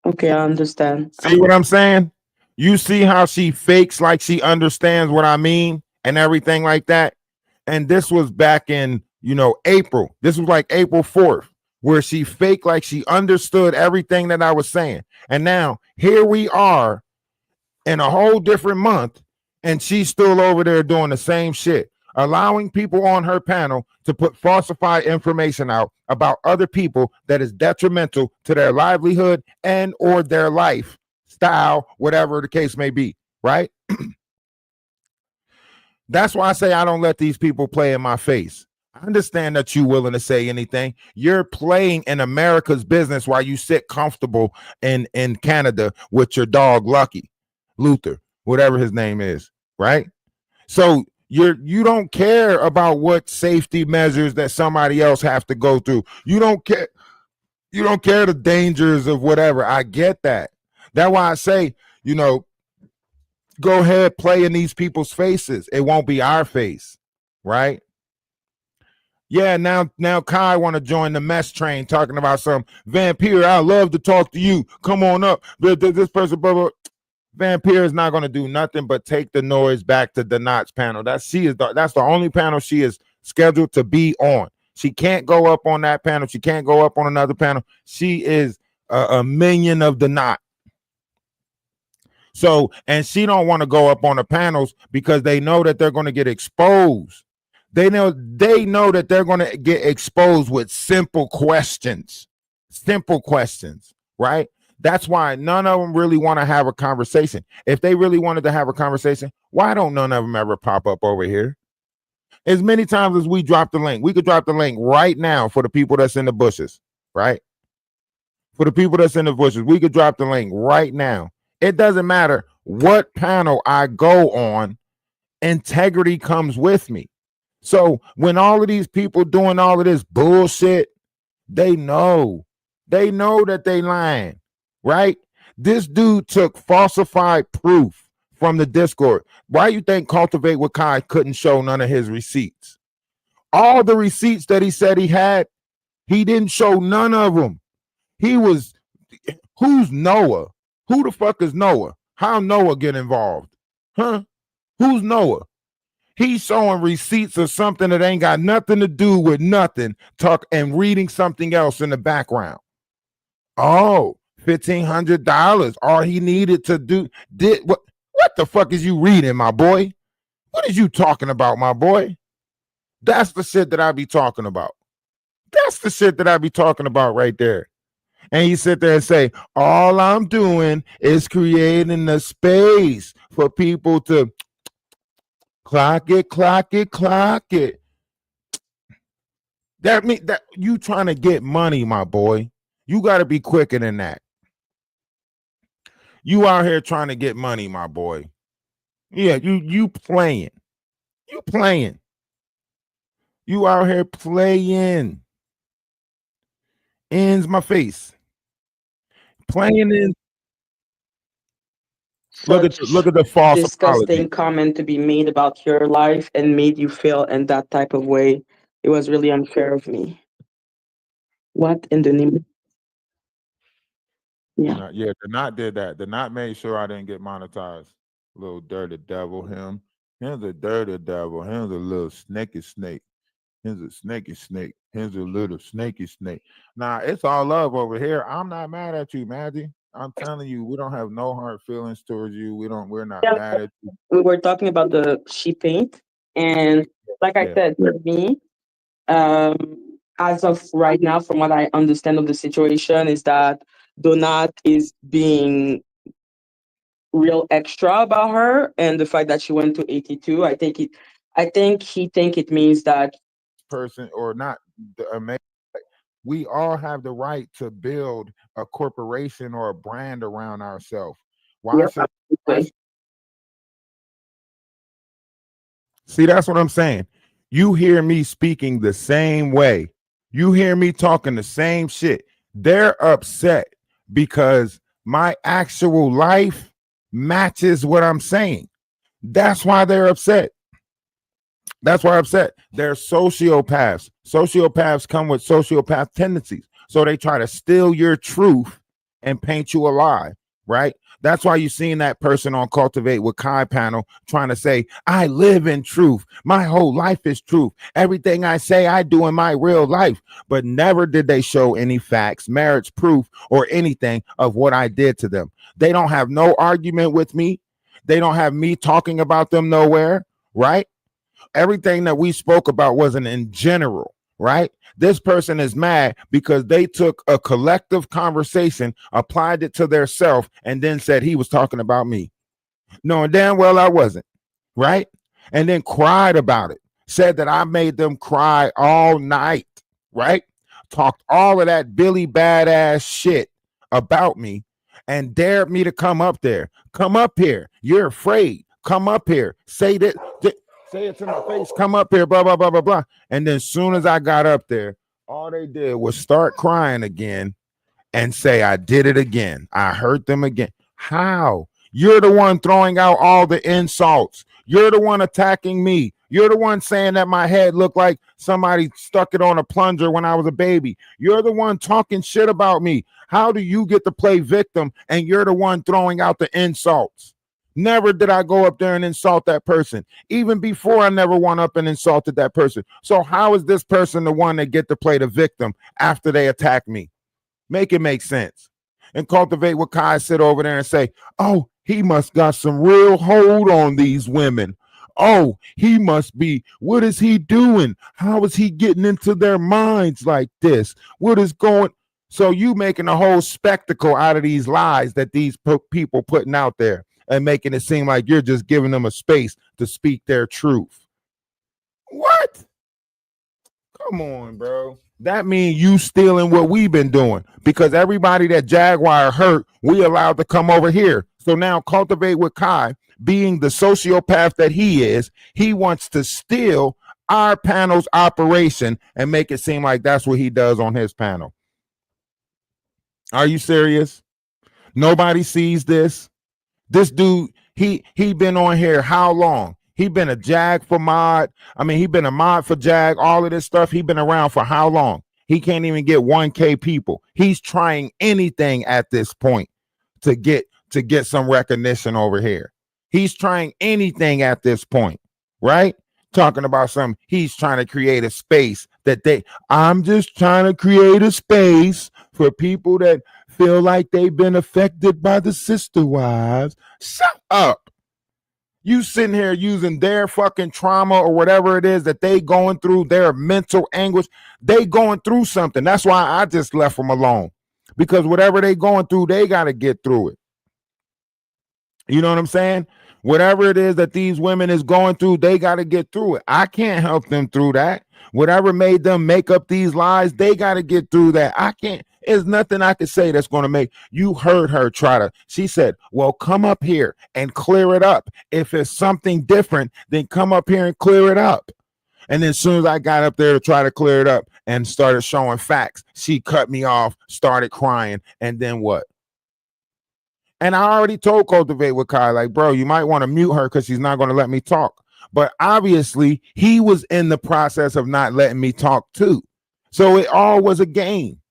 Speaker 6: Okay, I understand.
Speaker 2: See what I'm saying? You see how she fakes like she understands what I mean and everything like that. And this was back in, April. This was like April 4th where she faked like she understood everything that I was saying. And now here we are in a whole different month, and she's still over there doing the same shit, allowing people on her panel to put falsified information out about other people that is detrimental to their livelihood and or their lifestyle, whatever the case may be, right? That's why I say I don't let these people play in my face. I understand that you're willing to say anything. You're playing in America's business while you sit comfortable in Canada with your dog Lucky, Luther, whatever his name is, right? So you don't care about what safety measures that somebody else have to go through. You don't care the dangers of whatever. I get that. That's why I say, go ahead, play in these people's faces. It won't be our face, right? Yeah, now Kai want to join the mess train talking about some Vampire. I love to talk to you. Come on up. This person, blah, blah. Vampire is not going to do nothing but take the noise back to Danot's panel. That's the only panel she is scheduled to be on. She can't go up on that panel. She can't go up on another panel. She is a minion of Danot. So, and she don't want to go up on the panels because they know that they're going to get exposed. They know that they're going to get exposed with simple questions, right? That's why none of them really want to have a conversation. If they really wanted to have a conversation, why don't none of them ever pop up over here? As many times as we drop the link, we could drop the link right now for the people that's in the bushes, right? For the people that's in the bushes, we could drop the link right now. It doesn't matter what panel I go on, integrity comes with me. So when all of these people doing all of this bullshit, they know that they lying, right? This dude took falsified proof from the Discord. Why you think Cultivate With Kai couldn't show none of his receipts? All the receipts that he said he had, he didn't show none of them. Who's Noah? Who the fuck is Noah? How Noah get involved? Huh? Who's Noah? He's showing receipts of something that ain't got nothing to do with nothing, and reading something else in the background. Oh, $1,500. All he needed to do what the fuck is you reading, my boy? What is you talking about, my boy? That's the shit that I be talking about. That's the shit that I be talking about right there. And you sit there and say, all I'm doing is creating a space for people to clock it. That means that you trying to get money, my boy. You got to be quicker than that. You out here trying to get money, my boy. Yeah, you playing. You playing. You out here playing. Ends my face. Playing in. Look at the false
Speaker 6: disgusting
Speaker 2: apology.
Speaker 6: comment to be made about your life and made you feel in that type of way. It was really unfair of me. What in the name? Yeah.
Speaker 2: Yeah, Danot did that. Danot made sure I didn't get monetized. Little dirty devil, him. Him's a dirty devil. Him's a little snaky snake. Him's a snaky snake. Him's a little snaky snake. Nah, it's all love over here. I'm not mad at you, Maggie. I'm telling you, we don't have no hard feelings towards you. We're not mad at you.
Speaker 6: We were talking about the sheep paint, and like I said, for me, as of right now, from what I understand of the situation, is that Donat is being real extra about her, and the fact that she went to 82. I think it means that
Speaker 2: person or not. We all have the right to build a corporation or a brand around ourselves. See, that's what I'm saying. You hear me speaking the same way. You hear me talking the same shit. They're upset because my actual life matches what I'm saying. That's why they're upset. They're sociopaths. Sociopaths come with sociopath tendencies. So they try to steal your truth and paint you a lie, right? That's why you seen that person on Cultivate with Kai panel trying to say, I live in truth. My whole life is truth. Everything I say, I do in my real life. But never did they show any facts, merits, proof, or anything of what I did to them. They don't have no argument with me. They don't have me talking about them nowhere, right? Everything that we spoke about wasn't in general, right? This person is mad because they took a collective conversation, applied it to their self, and then said he was talking about me, knowing damn well I wasn't, right? And then cried about it, said that I made them cry all night, right? Talked all of that Billy badass shit about me and dared me to come up there. Come up here. You're afraid. Come up here. Say that. Say it to my face. Come up here. Blah, blah, blah, blah, blah. And then as soon as I got up there, all they did was start crying again and say, I did it again. I hurt them again. How? You're the one throwing out all the insults. You're the one attacking me. You're the one saying that my head looked like somebody stuck it on a plunger when I was a baby. You're the one talking shit about me. How do you get to play victim and you're the one throwing out the insults? Never did I go up there and insult that person. Even before, I never went up and insulted that person. So how is this person the one that get to play the victim after they attack me? Make it make sense. And Cultivate with Kai sit over there and say, oh, he must got some real hold on these women. Oh, he must be, what is he doing? How is he getting into their minds like this? What is going? So you making a whole spectacle out of these lies that these people putting out there and making it seem like you're just giving them a space to speak their truth. What? Come on, bro. That means you stealing what we've been doing, because everybody that Jaguar hurt, we allowed to come over here. So now Cultivate with Kai, being the sociopath that he is, he wants to steal our panel's operation and make it seem like that's what he does on his panel. Are you serious? Nobody sees this. This dude, he been on here how long? He been a Jag for mod. I mean, he been a mod for Jag, all of this stuff. He been around for how long? He can't even get 1K people. He's trying anything at this point to get some recognition over here. He's trying anything at this point, right? Talking about something. He's trying to create a space that I'm just trying to create a space for people that feel like they've been affected by the sister wives. Shut up. You sitting here using their fucking trauma or whatever it is that they going through, their mental anguish. They going through something. That's why I just left them alone, because whatever they going through, they got to get through it. You know what I'm saying? Whatever it is that these women is going through, they got to get through it. I can't help them through that. Whatever made them make up these lies, they got to get through that. I can't. There's nothing I can say that's going to make you. Heard her she said, well, come up here and clear it up. If it's something different, then come up here and clear it up. And then as soon as I got up there to try to clear it up and started showing facts, she cut me off, started crying, and then what? And I already told Cultivate with Kai, like, bro, you might want to mute her because she's not going to let me talk. But obviously, he was in the process of not letting me talk too. So it all was a game.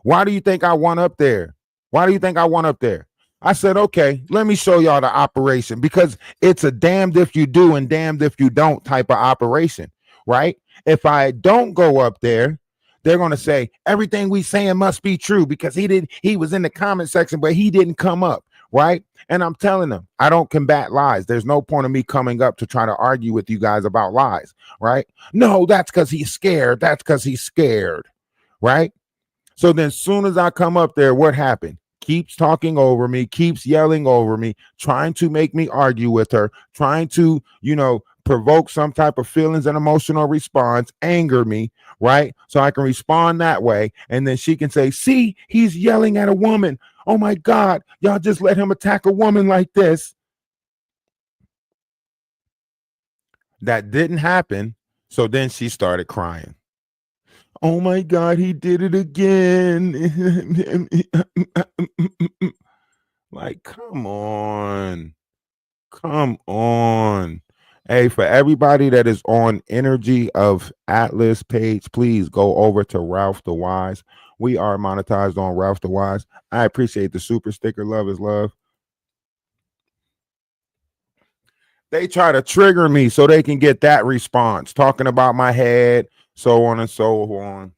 Speaker 2: Why do you think I went up there? Why do you think I went up there? I said, okay, let me show y'all the operation, because it's a damned if you do and damned if you don't type of operation, right? If I don't go up there, they're going to say everything we saying must be true because he was in the comment section, but he didn't come up, right? And I'm telling them, I don't combat lies. There's no point of me coming up to try to argue with you guys about lies, right? No, that's because he's scared. That's because he's scared, right? So then as soon as I come up there, what happened? Keeps talking over me, keeps yelling over me, trying to make me argue with her, trying to, provoke some type of feelings and emotional response, anger me, right? So I can respond that way. And then she can say, see, he's yelling at a woman. Oh my God, y'all just let him attack a woman like this. That didn't happen. So then she started crying. Oh my God, he did it again. Like, come on. Come on. Hey, for everybody that is on Energy of Atlas page, please go over to Ralph DaWise. We are monetized on Ralph DaWise. I appreciate the super sticker. Love is love. They try to trigger me so they can get that response, talking about my head, so on and so on.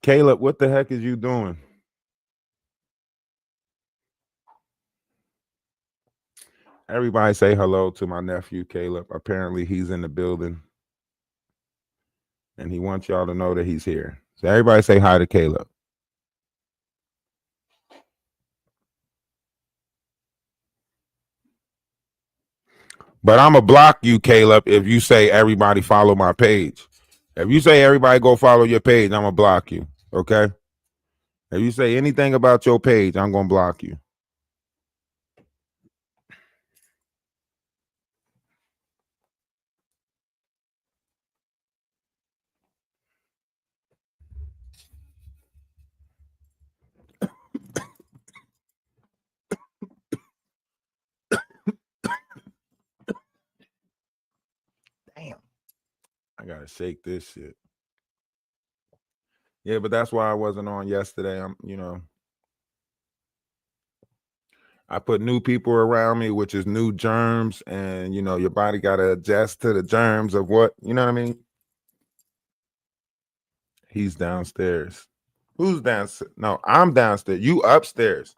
Speaker 2: Caleb, what the heck is you doing? Everybody say hello to my nephew, Caleb. Apparently he's in the building. And he wants y'all to know that he's here. So everybody say hi to Caleb. But I'm going to block you, Caleb, if you say everybody follow my page. If you say everybody go follow your page, I'm going to block you. Okay? If you say anything about your page, I'm going to block you. Damn. I got to shake this shit. Yeah, but that's why I wasn't on yesterday. I put new people around me, which is new germs, and your body got to adjust to the germs of what, you know what I mean? He's downstairs. Who's downstairs? No, I'm downstairs. You upstairs.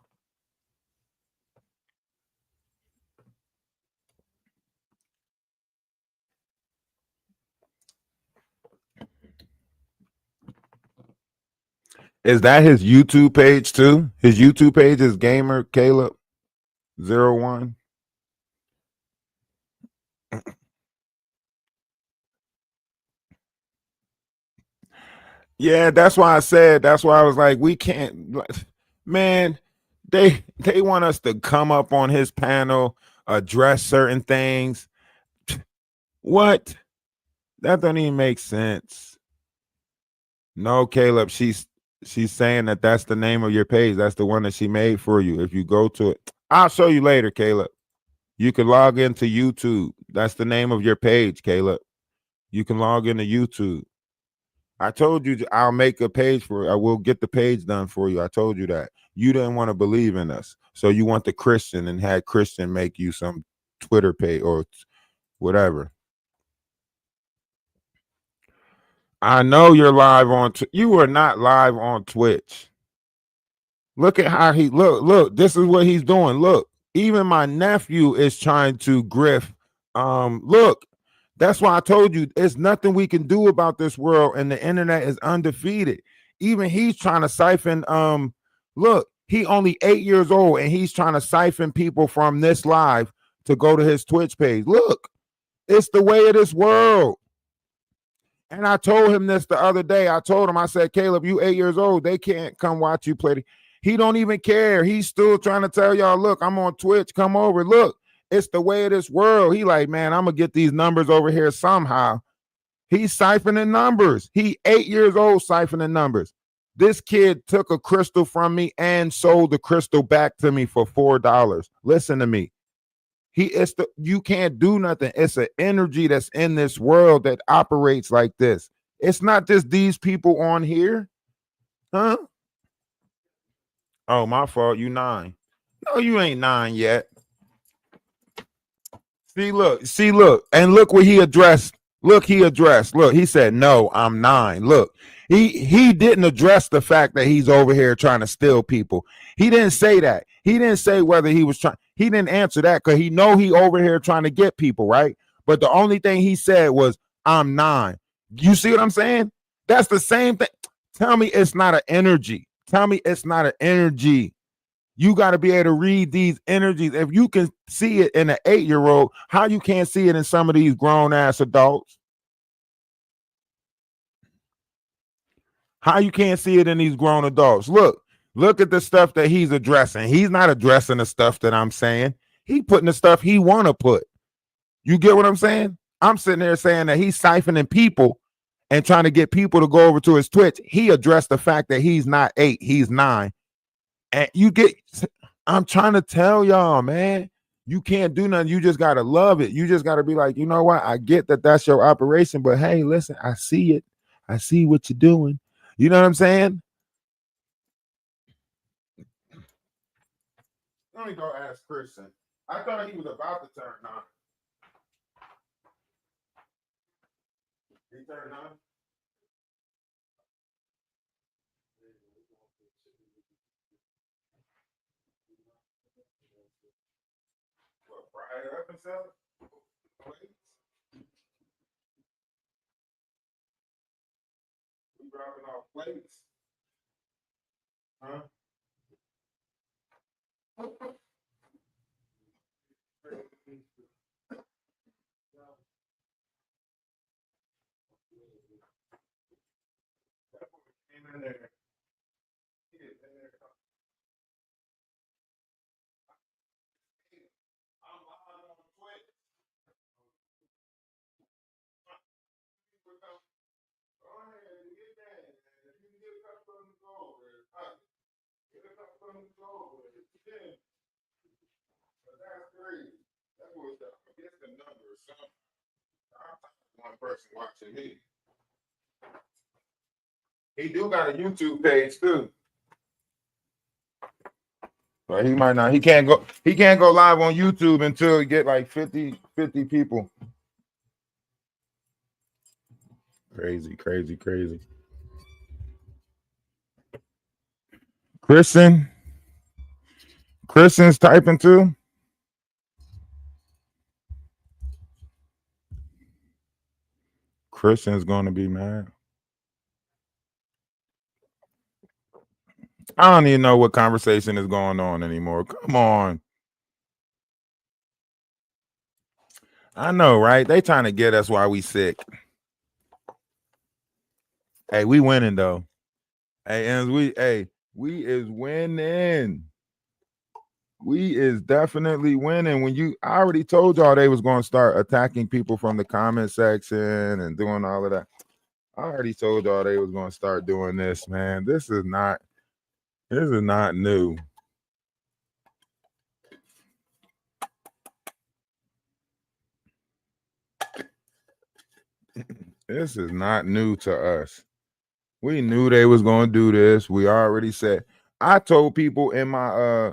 Speaker 2: Is that his YouTube page too? His YouTube page is Gamer Caleb 01. Yeah, that's why I was like, we can't, man, they want us to come up on his panel, address certain things. What? That doesn't even make sense. No, Caleb, she's saying that that's the name of your page. That's the one that she made for you. If you go to it, I'll show you later, Caleb. You can log into YouTube. That's the name of your page, Caleb. You can log into YouTube. I told you I'll make a page for it. I will get the page done for you. I told you that. You didn't want to believe in us. So you want the Christian and had Christian make you some Twitter page or whatever. I know you're live on. You are not live on Twitch. Look at how he look. This is what he's doing. Look, even my nephew is trying to grift. Look, that's why I told you there's nothing we can do about this world, and the internet is undefeated. Even he's trying to siphon. Look, he only 8 years old, and he's trying to siphon people from this live to go to his Twitch page. Look, it's the way of this world. And I told him this the other day. I told him, I said, Caleb, you 8 years old. They can't come watch you play. He don't even care. He's still trying to tell y'all, look, I'm on Twitch. Come over. Look, it's the way of this world. He like, man, I'm going to get these numbers over here somehow. He's siphoning numbers. He 8 years old siphoning numbers. This kid took a crystal from me and sold the crystal back to me for $4. Listen to me. You can't do nothing. It's an energy that's in this world that operates like this. It's not just these people on here. Huh? Oh, my fault. You 9. No, you ain't 9 yet. See, look. And look what he addressed. Look, he said, no, I'm 9. Look, he didn't address the fact that he's over here trying to steal people. He didn't say that. He didn't say whether he was trying. He didn't answer that because he know he over here trying to get people, right? But the only thing he said was, I'm 9. You see what I'm saying? That's the same thing. Tell me it's not an energy. Tell me it's not an energy. You got to be able to read these energies. If you can see it in an 8-year-old, how you can't see it in some of these grown-ass adults? How you can't see it in these grown adults? Look at the stuff that he's addressing. He's not addressing the stuff that I'm saying. He putting the stuff he want to put. You get what I'm saying? I'm sitting there saying that he's siphoning people and trying to get people to go over to his Twitch. He addressed the fact that he's not 8, he's 9. And I'm trying to tell y'all, man, you can't do nothing. You just got to love it. You just got to be like, you know what? I get that that's your operation, but hey, listen, I see it. I see what you're doing. You know what I'm saying? Let me go ask Christian. I thought he was about to turn 9. He turned 9? What, fry it up and sell it? Plates? We dropping off plates? Huh? Came in there. I'm live on Twitch. Go ahead and get that. If you can get a couple of them, go over it. Get a couple of them, go over it. Yeah. But that's crazy. That was the, I guess the number or something. I'm one person watching me. He do got a YouTube page too. But he might not. He can't go live on YouTube until he get like 50 people. Crazy. Kristen's typing too. Kristen's gonna be mad. I don't even know what conversation is going on anymore. Come on. I know, right? They trying to get us while we sick. Hey, we winning though. Hey, and we is winning. We is definitely winning. I already told y'all they was going to start attacking people from the comment section and doing all of that. I already told y'all they was going to start doing this, man. This is not new. This is not new to us. We knew they was going to do this. We already said. I told people in my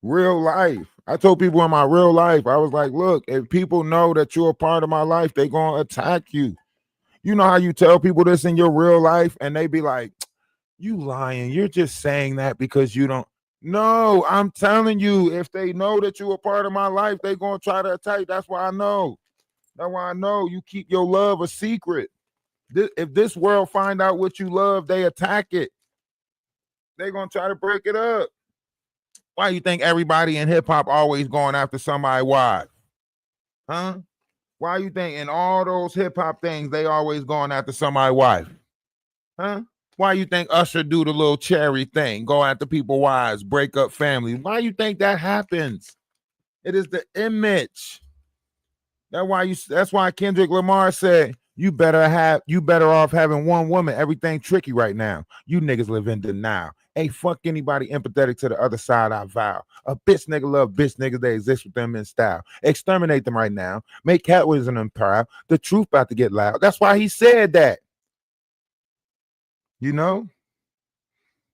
Speaker 2: real life. I was like, look, if people know that you're a part of my life, they're going to attack you. You know how you tell people this in your real life and they be like, you lying. You're just saying that because you don't. No, I'm telling you, if they know that you're a part of my life, they're going to try to attack. That's why I know. That's why I know you keep your love a secret. If this world find out what you love, they attack it. They're going to try to break it up. Why you think everybody in hip hop always going after somebody's wife? Huh? Why you think in all those hip hop things they always going after somebody's wife? Huh? Why you think Usher do the little cherry thing, go after people's wives, break up families? Why you think that happens? It is the image. That's why Kendrick Lamar said you better off having one woman. Everything tricky right now. You niggas live in denial. Ain't fuck anybody empathetic to the other side, I vow. A bitch nigga love bitch niggas, they exist with them in style. Exterminate them right now. Make Catwism and proud. The truth about to get loud. That's why he said that. You know?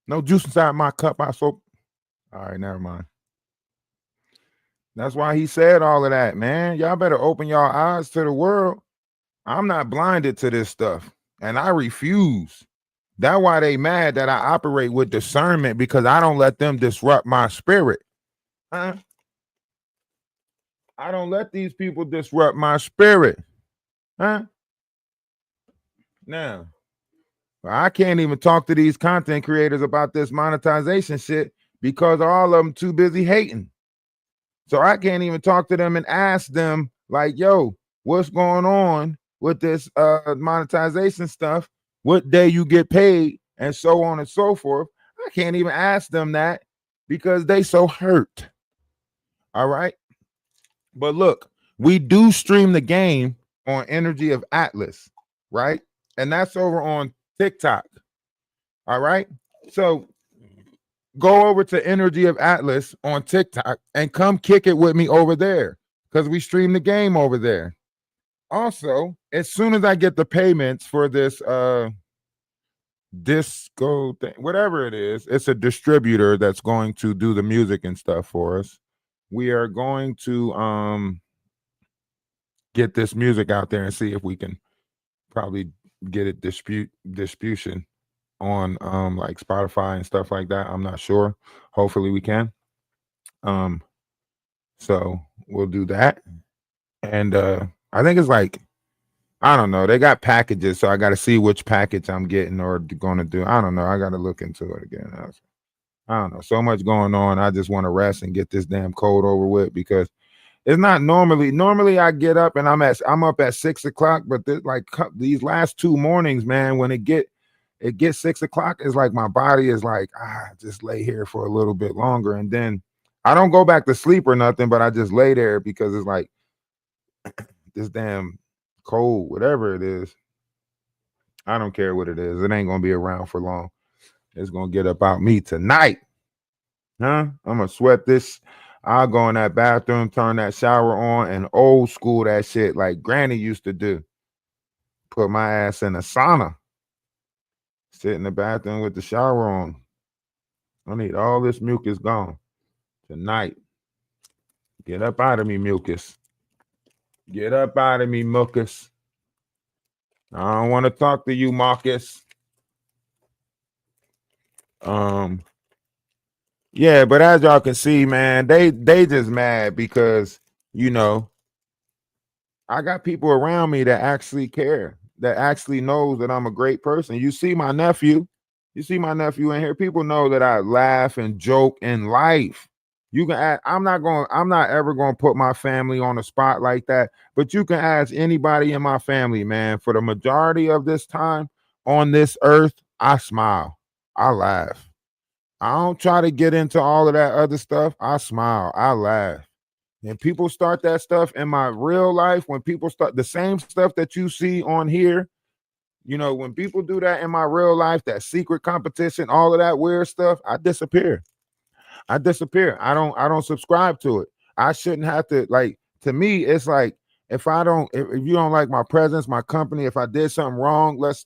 Speaker 2: No juice inside my cup. All right, never mind. That's why he said all of that, man. Y'all better open y'all eyes to the world. I'm not blinded to this stuff, and I refuse. That's why they mad that I operate with discernment, because I don't let them disrupt my spirit. Huh? I don't let these people disrupt my spirit. Huh? Now, I can't even talk to these content creators about this monetization shit because all of them too busy hating. So I can't even talk to them and ask them like, yo, what's going on with this monetization stuff? What day you get paid and so on and so forth. I can't even ask them that because they so hurt. All right. But look, we do stream the game on Energy of Atlas, right? And that's over on TikTok. All right. So go over to Energy of Atlas on TikTok and come kick it with me over there because we stream the game over there. Also, as soon as I get the payments for this disco thing, whatever it is. It's a distributor that's going to do the music and stuff for us. We are going to get this music out there and see if we can probably get it distribution on like Spotify and stuff like that. I'm not sure. Hopefully we can. Um so we'll do that. And I think it's like, I don't know. They got packages, so I got to see which package I'm getting or going to do. I don't know. I got to look into it again. I don't know. So much going on. I just want to rest and get this damn cold over with because it's not normally I get up and I'm up at 6 o'clock, but these last 2 mornings, man, when it gets 6 o'clock, it's like my body is like, just lay here for a little bit longer. And then I don't go back to sleep or nothing, but I just lay there because it's like this damn cold, whatever it is. I don't care what it is. It ain't gonna be around for long. It's gonna get about me tonight. Huh? I'm gonna sweat this. I'll go in that bathroom, turn that shower on, and old school that shit like Granny used to do. Put my ass in a sauna. Sit in the bathroom with the shower on. I need all this mucus gone tonight. Get up out of me, mucus. Get up out of me, mucus. I don't want to talk to you, Marcus. Yeah, but as y'all can see, man, they just mad because, you know, I got people around me that actually care, that actually knows that I'm a great person. You see my nephew in here. People know that I laugh and joke in life. You can ask, I'm not ever going to put my family on a spot like that, but you can ask anybody in my family, man. For the majority of this time on this earth, I smile. I laugh. I don't try to get into all of that other stuff. I smile. I laugh. And people start that stuff in my real life, when people start the same stuff that you see on here, when people do that in my real life, that secret competition, all of that weird stuff, I disappear. I don't subscribe to it. I shouldn't have to, like, to me, it's like, if you don't like my presence, my company, if I did something wrong, let's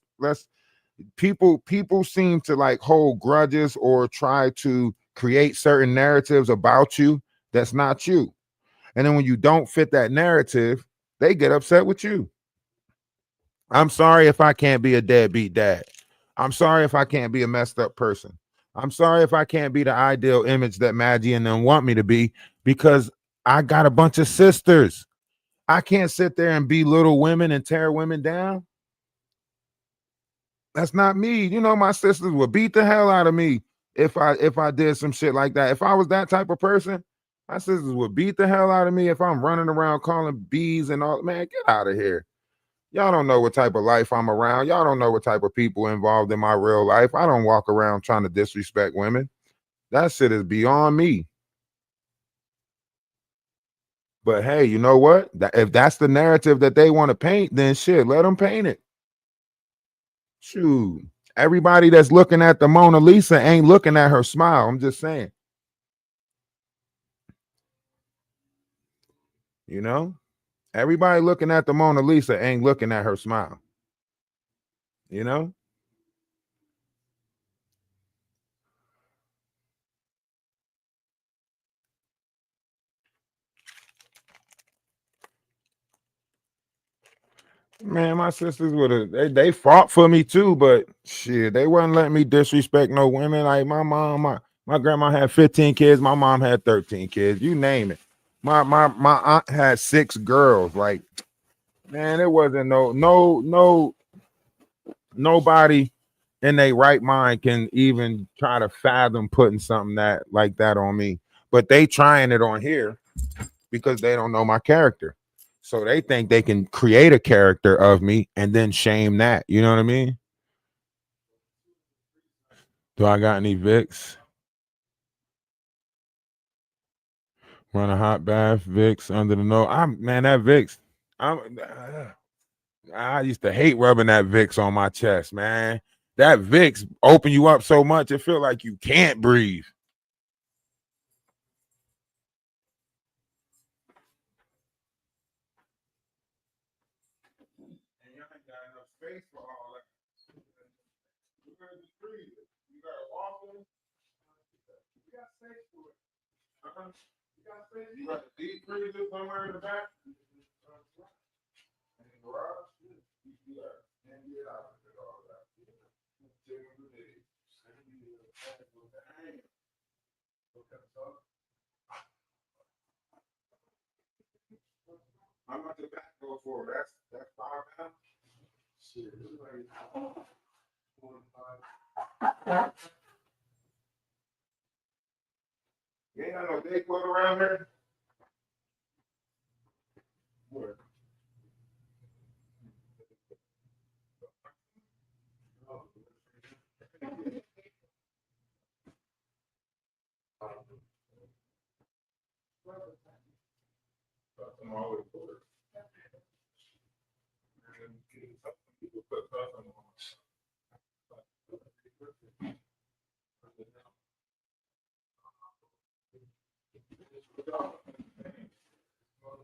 Speaker 2: people seem to like hold grudges or try to create certain narratives about you that's not you. And then when you don't fit that narrative, they get upset with you. I'm sorry if I can't be a deadbeat dad. I'm sorry if I can't be a messed up person. I'm sorry if I can't be the ideal image that Maggie and them want me to be, because I got a bunch of sisters. I can't sit there and belittle women and tear women down. That's not me. My sisters would beat the hell out of me if I did some shit like that. If I was that type of person, my sisters would beat the hell out of me if I'm running around calling bees and all. Man, get out of here. Y'all don't know what type of life I'm around. Y'all don't know what type of people involved in my real life. I don't walk around trying to disrespect women. That shit is beyond me. But hey, you know what? If that's the narrative that they want to paint, then shit, let them paint it. Shoot. Everybody that's looking at the Mona Lisa ain't looking at her smile. I'm just saying. Everybody looking at the Mona Lisa ain't looking at her smile. Man, my sisters would have they fought for me too, but shit, they wasn't letting me disrespect no women. Like my mom, my grandma had 15 kids, my mom had 13 kids, you name it. My aunt had 6 girls. Like, man, it wasn't nobody in their right mind can even try to fathom putting something that like that on me. But they trying it on here because they don't know my character. So they think they can create a character of me and then shame that. You know what I mean? Do I got any Vicks? Run a hot bath, Vicks under the nose. Man, that Vicks. I used to hate rubbing that Vicks on my chest, man. That Vicks open you up so much, it feel like you can't breathe. You got the deep freezer somewhere in the back? In the garage? And get out of it all that. How much the back go for? That's $5. Shit, it's like you ain't got no day club around here? Where? I'm always bored. People put stuff on.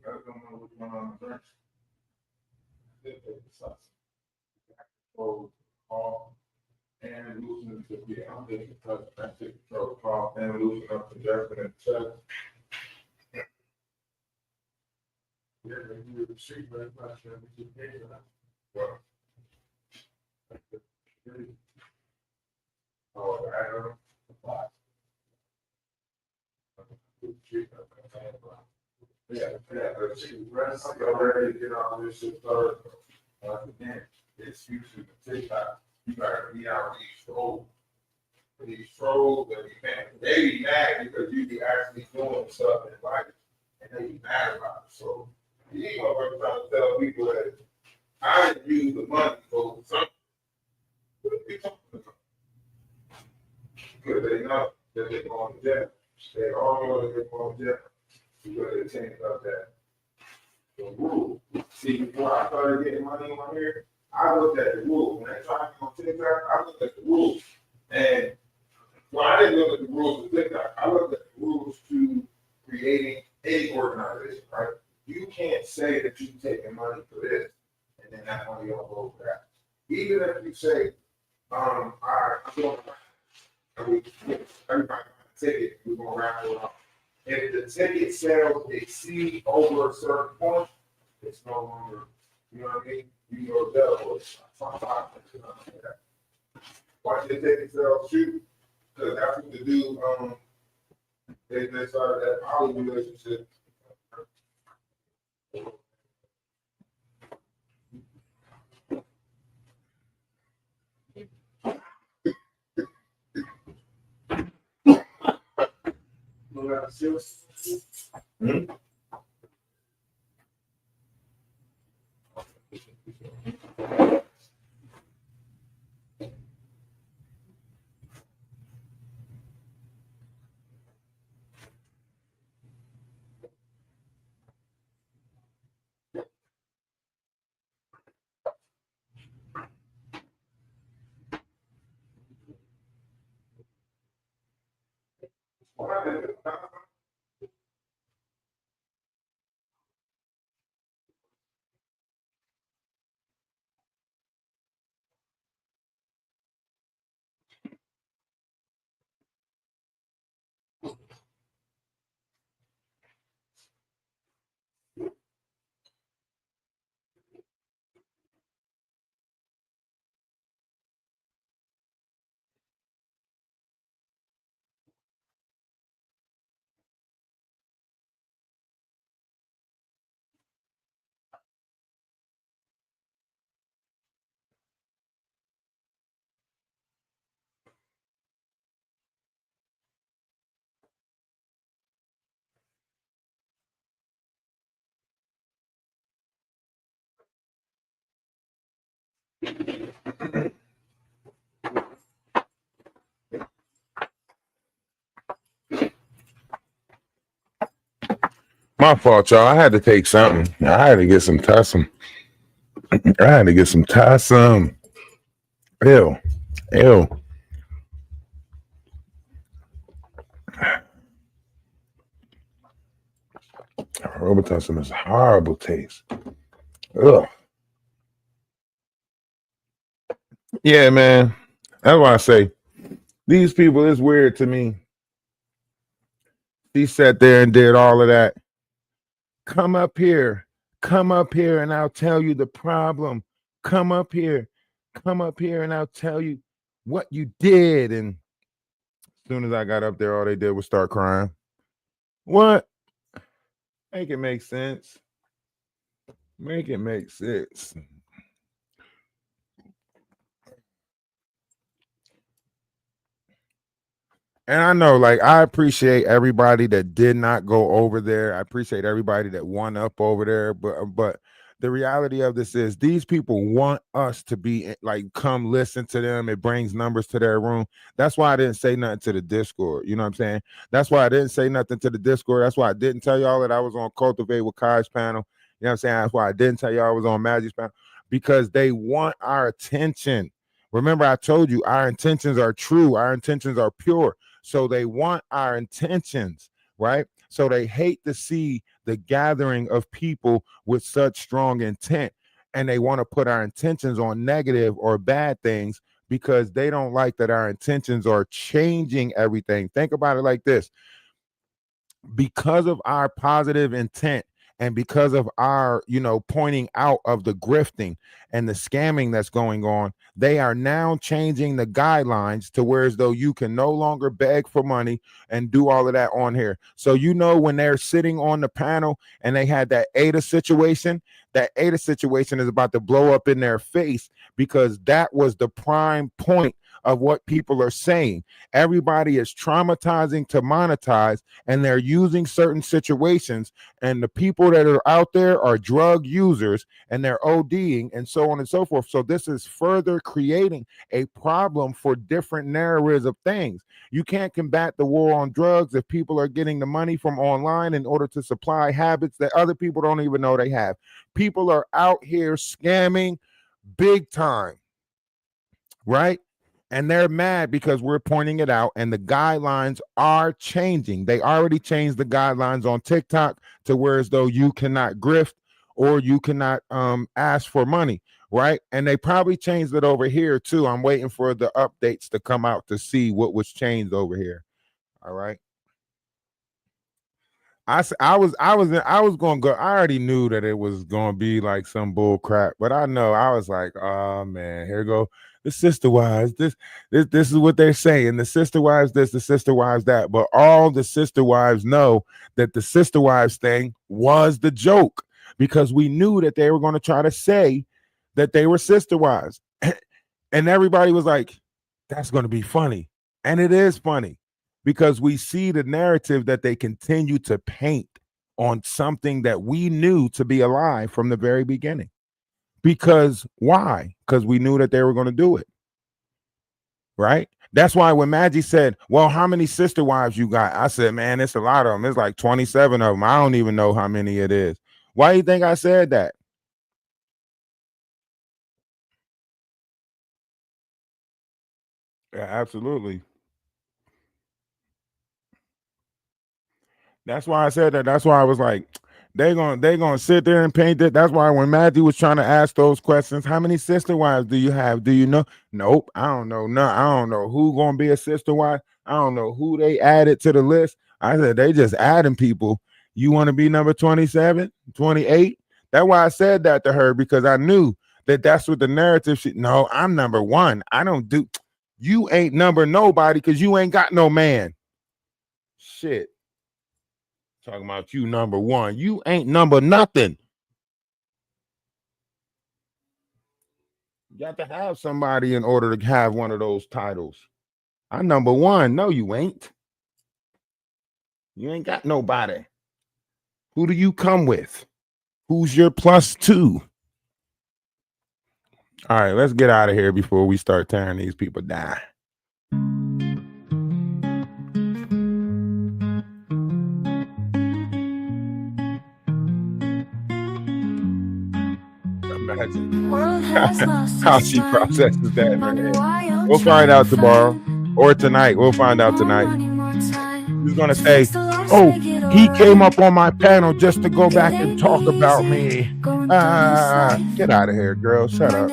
Speaker 2: I don't know what's going on in the call and loosen to be out there because I take control of call and loosen up the Jefferson and check. Yeah, they do the sheet very much and we keep paying that. Well, oh, I don't know. Yeah, let's see. I'm ready to get on this shit started. Again, it's usually the TikTok. You gotta be out these trolls that be mad. They be mad because you be actually doing stuff in life and they be mad about it. So you ain't gonna work trying to tell people that I didn't use the money for something. What are you talking about? Because they know that they're going to jail. They all know that they're going to jail. Because they changed up that the rule. See, before I started getting money on here, I looked at the rules. When they tried me on TikTok, I looked at the rules. And well, I didn't look at the rules of TikTok. I looked at the rules to creating any organization, right? You can't say that you're taking money for this and then that money don't go for that. Even if you say, I'm going to everybody ticket, we're going to raffle it off. If the ticket sales exceed over a certain point, it's no longer, you know what I mean? You go double, it's $5. Why did ticket sales shoot? Because that's what the dude, they started that poly relationship. Hmm? My fault, y'all. I had to take something. I had to get some Tussum. I had to get some Tussum. Ew. Ew. Robitussin is a horrible taste. Ugh. Yeah, man. That's why I say these people is weird to me. She sat there and did all of that. Come up here, and I'll tell you the problem. Come up here, and I'll tell you what you did. And as soon as I got up there, all they did was start crying. What? Make it make sense. Make it make sense. And I know, like, I appreciate everybody that did not go over there. I appreciate everybody that won up over there. But the reality of this is these people want us to be like, come listen to them. It brings numbers to their room. That's why I didn't say nothing to the Discord. You know what I'm saying? That's why I didn't say nothing to the Discord. That's why I didn't tell y'all that I was on Cultivate with Kai's panel. You know what I'm saying? That's why I didn't tell y'all I was on Magic's panel, because they want our attention. Remember, I told you our intentions are true. Our intentions are pure. So they want our intentions, right? So they hate to see the gathering of people with such strong intent, and they want to put our intentions on negative or bad things because they don't like that our intentions are changing everything. Think about it like this. Because of our positive intent and because of our, pointing out of the grifting and the scamming that's going on, they are now changing the guidelines to where as though you can no longer beg for money and do all of that on here. So, when they're sitting on the panel and they had that ADA situation is about to blow up in their face, because that was the prime point of what people are saying. Everybody is traumatizing to monetize, and they're using certain situations, and the people that are out there are drug users and they're ODing and so on and so forth. So this is further creating a problem for different narratives of things. You can't combat the war on drugs if people are getting the money from online in order to supply habits that other people don't even know they have. People are out here scamming big time, right? And they're mad because we're pointing it out, and the guidelines are changing. They already changed the guidelines on TikTok to where as though you cannot grift or you cannot ask for money, right? And they probably changed it over here too. I'm waiting for the updates to come out to see what was changed over here. All right. I was going to go. I already knew that it was going to be like some bull crap, but I was like, oh man, here go the sister wives. This is what they're saying. The sister wives this, the sister wives that. But all the sister wives know that the sister wives thing was the joke, because we knew that they were going to try to say that they were sister wives, and everybody was like, that's going to be funny, and it is funny. Because we see the narrative that they continue to paint on something that we knew to be a lie from the very beginning. Because why? Because we knew that they were going to do it. Right? That's why when Maggie said, well, how many sister wives you got? I said, man, it's a lot of them. It's like 27 of them. I don't even know how many it is. Why do you think I said that? Yeah, absolutely. That's why I said that. That's why I was like, they're gonna sit there and paint it. That's why when Matthew was trying to ask those questions, how many sister wives do you have? Do you know? Nope, I don't know. No, I don't know who gonna be a sister wife. I don't know who they added to the list. I said they just adding people. You want to be number 27, 28? That's why I said that to her, because I knew that that's what the narrative should. No, I'm number one. I don't do. You ain't number nobody because you ain't got no man. Shit. Talking about you number one. You ain't number nothing. You got to have somebody in order to have one of those titles. I'm number one. No, you ain't. You ain't got nobody. Who do you come with? Who's your plus two? All right, let's get out of here before we start tearing these people down. How she processes that in her head. We'll find out tomorrow or tonight. We'll find out tonight. He's gonna say, oh, he came up on my panel just to go back and talk about me. Get out of here, girl. Shut up.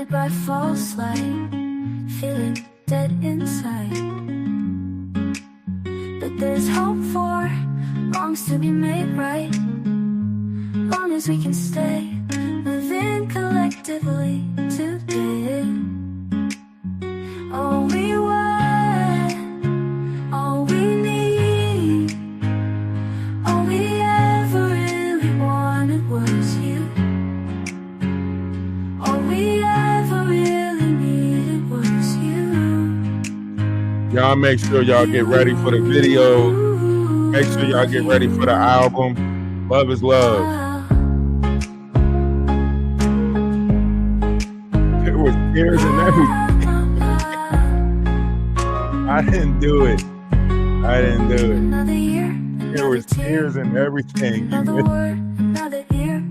Speaker 2: Feeling dead inside, but there's hope for
Speaker 1: wrongs to be made right. Long as we can stay living collectively today. All we want, all we need, all we ever really wanted was you. All we ever really needed was you.
Speaker 2: Y'all make sure y'all get ready for the video. Make sure y'all get ready for the album. Love is love. There was tears and everything. I didn't do it. I didn't do it.
Speaker 1: Another year,
Speaker 2: There was tears and everything.
Speaker 1: another word, another year.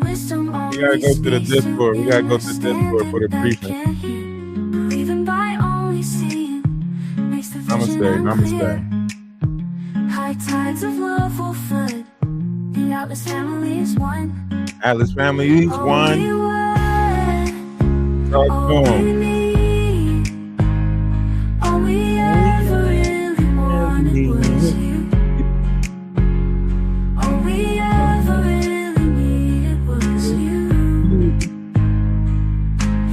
Speaker 1: Wisdom
Speaker 2: We gotta go to the Discord. We gotta go to the Discord for the briefing.
Speaker 1: Even by only seeing makes the
Speaker 2: Namaste,
Speaker 1: vision
Speaker 2: namaste.
Speaker 1: unclear. High tides of love will flood. The Atlas family is one.
Speaker 2: Atlas family, each
Speaker 1: All we
Speaker 2: one.
Speaker 1: want,
Speaker 2: Talk
Speaker 1: all
Speaker 2: to
Speaker 1: we
Speaker 2: 'em.
Speaker 1: need, all we ever really wanted was you. All we ever really needed was you.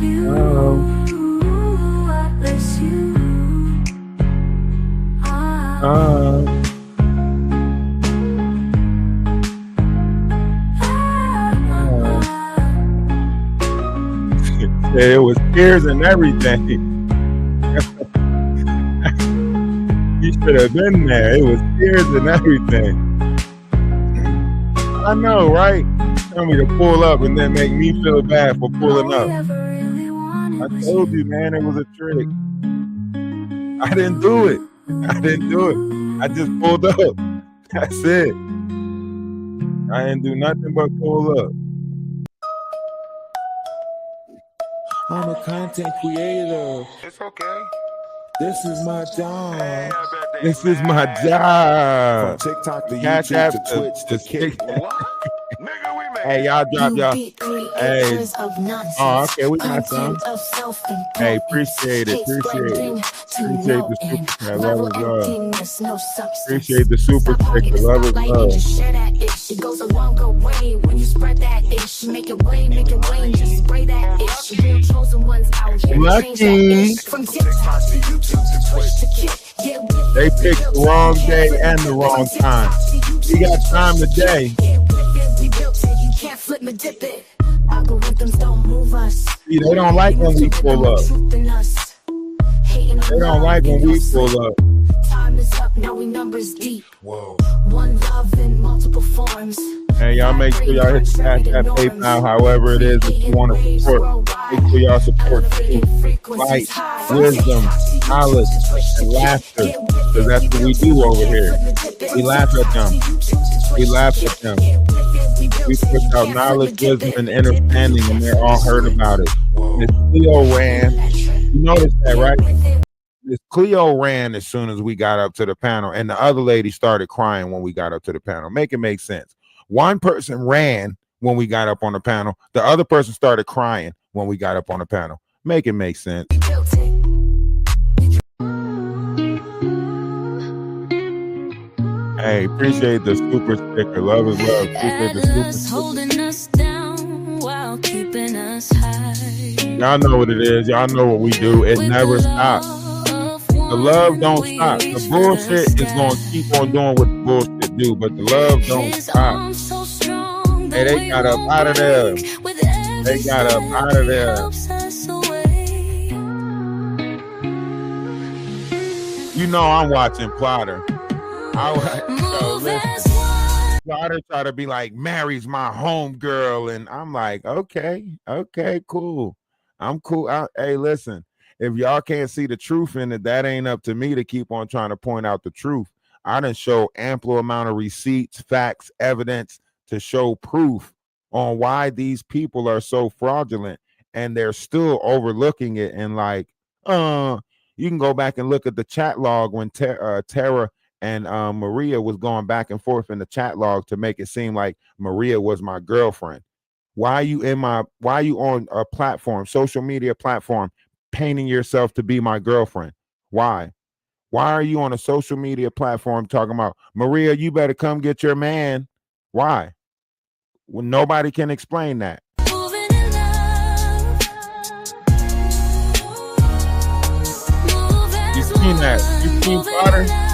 Speaker 1: You, Atlas, you.
Speaker 2: It was tears and everything. You should have been there. It was tears and everything. I know, right? Tell me to pull up and then make me feel bad for pulling up. I told you, man, it was a trick. I didn't do it. I didn't do it. I just pulled up. That's it. I didn't do nothing but pull up.
Speaker 7: I'm a content creator.
Speaker 3: It's okay.
Speaker 7: This is my job.
Speaker 2: This is my
Speaker 7: From
Speaker 2: job.
Speaker 7: TikTok to
Speaker 2: Cash
Speaker 7: YouTube
Speaker 2: App
Speaker 7: to
Speaker 2: to-
Speaker 7: Twitch to
Speaker 2: to
Speaker 7: Kick.
Speaker 3: What? Nigga, we made
Speaker 2: Hey, y'all drop y'all. Hey. Oh, okay, we got some. Hey, appreciate it. Appreciate it. Appreciate the super chat. Love is love. Appreciate the super sticker. Love is love.
Speaker 1: It goes a longer way when you spread that ish. Make it rain, just spray that ish. Real chosen ones out here.
Speaker 2: Lucky.
Speaker 1: Change that ish. From TikTok to YouTube to Twitch to Kick. Yeah,
Speaker 2: They picked the wrong day and the wrong time. We got time today.
Speaker 1: we built it. You can't flip me, dip it. Algorithms don't move us.
Speaker 2: See, they don't like when we pull up. They don't like when we pull up.
Speaker 1: Time is up, now we numbers deep.
Speaker 7: Whoa.
Speaker 1: One love in multiple forms.
Speaker 2: And y'all make sure y'all hit the Cash App, PayPal, however it is that you want to support. Make sure y'all support too. Light, wisdom, knowledge, and laughter. Because that's what we do over here. We laugh at them. We laugh at them. We push out knowledge, wisdom, and understanding, and they're all heard about it. Miss Cleo ran. You noticed that, right? Miss Cleo ran as soon as we got up to the panel, and the other lady started crying when we got up to the panel. Make it make sense. One person ran when we got up on the panel. The other person started crying when we got up on the panel. Make it make sense. Hey, appreciate the super sticker. Love is love. Appreciate the super sticker.
Speaker 1: Holding us down while keeping us high.
Speaker 2: Y'all know what it is. Y'all know what we do. It never stops. The love don't stop. The bullshit is going to keep on doing what the bullshit do, but the love don't stop. Hey, they got up out of there. They got up out of there. You know I'm watching Plotter. Listen. Plotter try to be like, Mary's my homegirl, and I'm like, okay, cool. I'm cool. Hey, listen. If y'all can't see the truth in it, that ain't up to me to keep on trying to point out the truth. I done show ample amount of receipts, facts, evidence to show proof on why these people are so fraudulent, and they're still overlooking it. And like, you can go back and look at the chat log when Tara and Maria was going back and forth in the chat log to make it seem like Maria was my girlfriend. Why are you on a platform, social media platform, painting yourself to be my girlfriend? Why? Why are you on a social media platform talking about, Maria, you better come get your man? Why? Well, nobody can explain that.
Speaker 1: Moving in love. Move
Speaker 2: You
Speaker 1: as
Speaker 2: seen that? You
Speaker 1: one.
Speaker 2: seen
Speaker 1: Moving
Speaker 2: Potter?
Speaker 1: in love.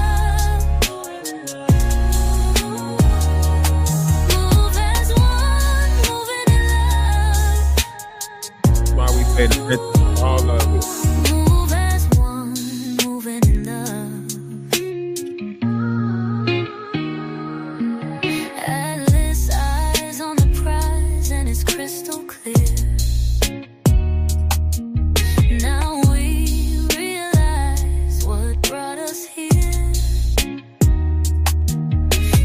Speaker 1: Move as one. Moving in love.
Speaker 2: That's why we pay attention to all of it.
Speaker 1: Move as one. Moving in love. Atlas eyes on the prize and it's crystal clear. Now we realize what brought us here.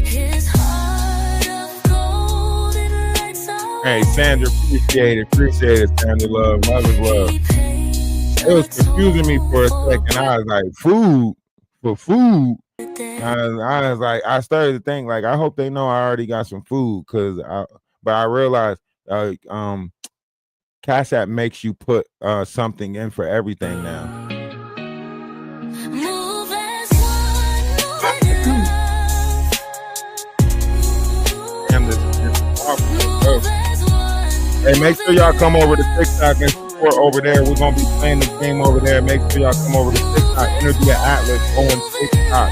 Speaker 1: His heart of gold, it lights our
Speaker 2: Hey, Sandra, appreciate it, Sandra. Love is love. It was confusing me for a second. I was like, food for food. I was like, I started to think like, I hope they know I already got some food, but I realized, Cash App makes you put something in for everything now.
Speaker 1: Move as one, moving in love.
Speaker 2: Damn, this is awful.
Speaker 1: Move as one.
Speaker 2: Hey, make sure y'all come over to TikTok and support over there. We're gonna be playing the game over there. Make sure y'all come over to TikTok, Energy of Atlas on TikTok,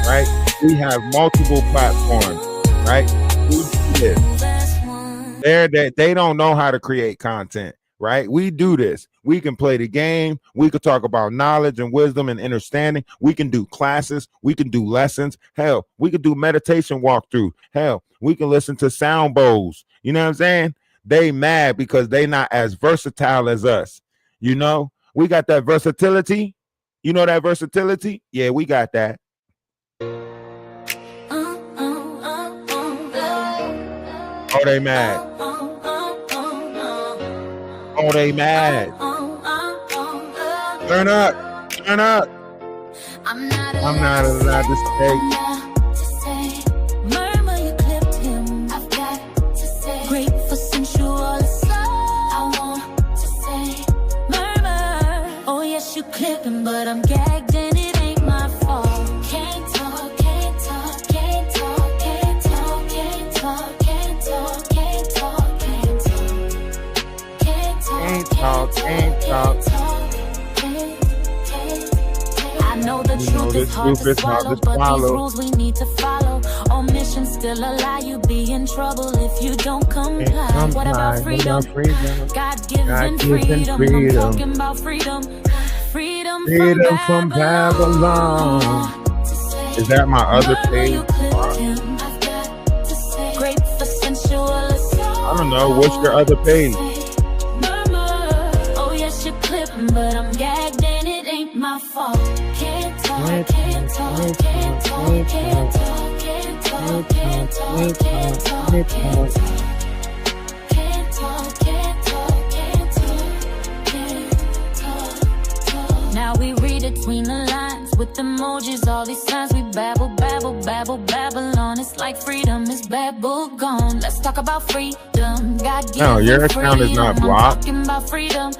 Speaker 2: right? We have multiple platforms, right? We do this.
Speaker 1: Move as one.
Speaker 2: They don't know how to create content, right? We do this. We can play the game. We could talk about knowledge and wisdom and understanding. We can do classes. We can do lessons. Hell, we could do meditation walkthrough. Hell, we can listen to sound bowls. You know what I'm saying? They mad because they not as versatile as us. You know, we got that versatility. You know that versatility? Yeah, we got that. Oh, they mad. Oh, they mad. Turn up. Turn up.
Speaker 1: I'm not
Speaker 2: allowed to stay.
Speaker 1: Murmur, you clipped him. I've got to say. Great for sensual assault. I want to say. Murmur. Oh, yes, you clip him, but I'm gagged and it ain't my fault. Can't talk, can't talk, can't talk, can't talk, can't talk, can't talk, can't talk, can't talk. Can't talk,
Speaker 2: Can't talk.
Speaker 1: I know the truth is hard to swallow, but these rules we need to follow. Omission still a lie, you be in trouble if you don't comply. What about freedom? God-given freedom. I'm talking about freedom. Freedom from Babylon.
Speaker 2: Is that my other page?
Speaker 1: Great for sensual assault.
Speaker 2: I don't know. What's your other page?
Speaker 1: Oh yes, you're clipping, but I'm gagged and it ain't my fault. Can't talk, can't talk, can't talk, can't talk, can't talk, can't talk, can't talk, can't talk, can't talk, can't talk, can't talk. Now we read between the lines with emojis, all these signs we babble, babble, babble, babble on. It's like freedom is babble gone. Let's talk about freedom. God given
Speaker 2: No, your account is not blocked.
Speaker 1: I'm talking about freedom.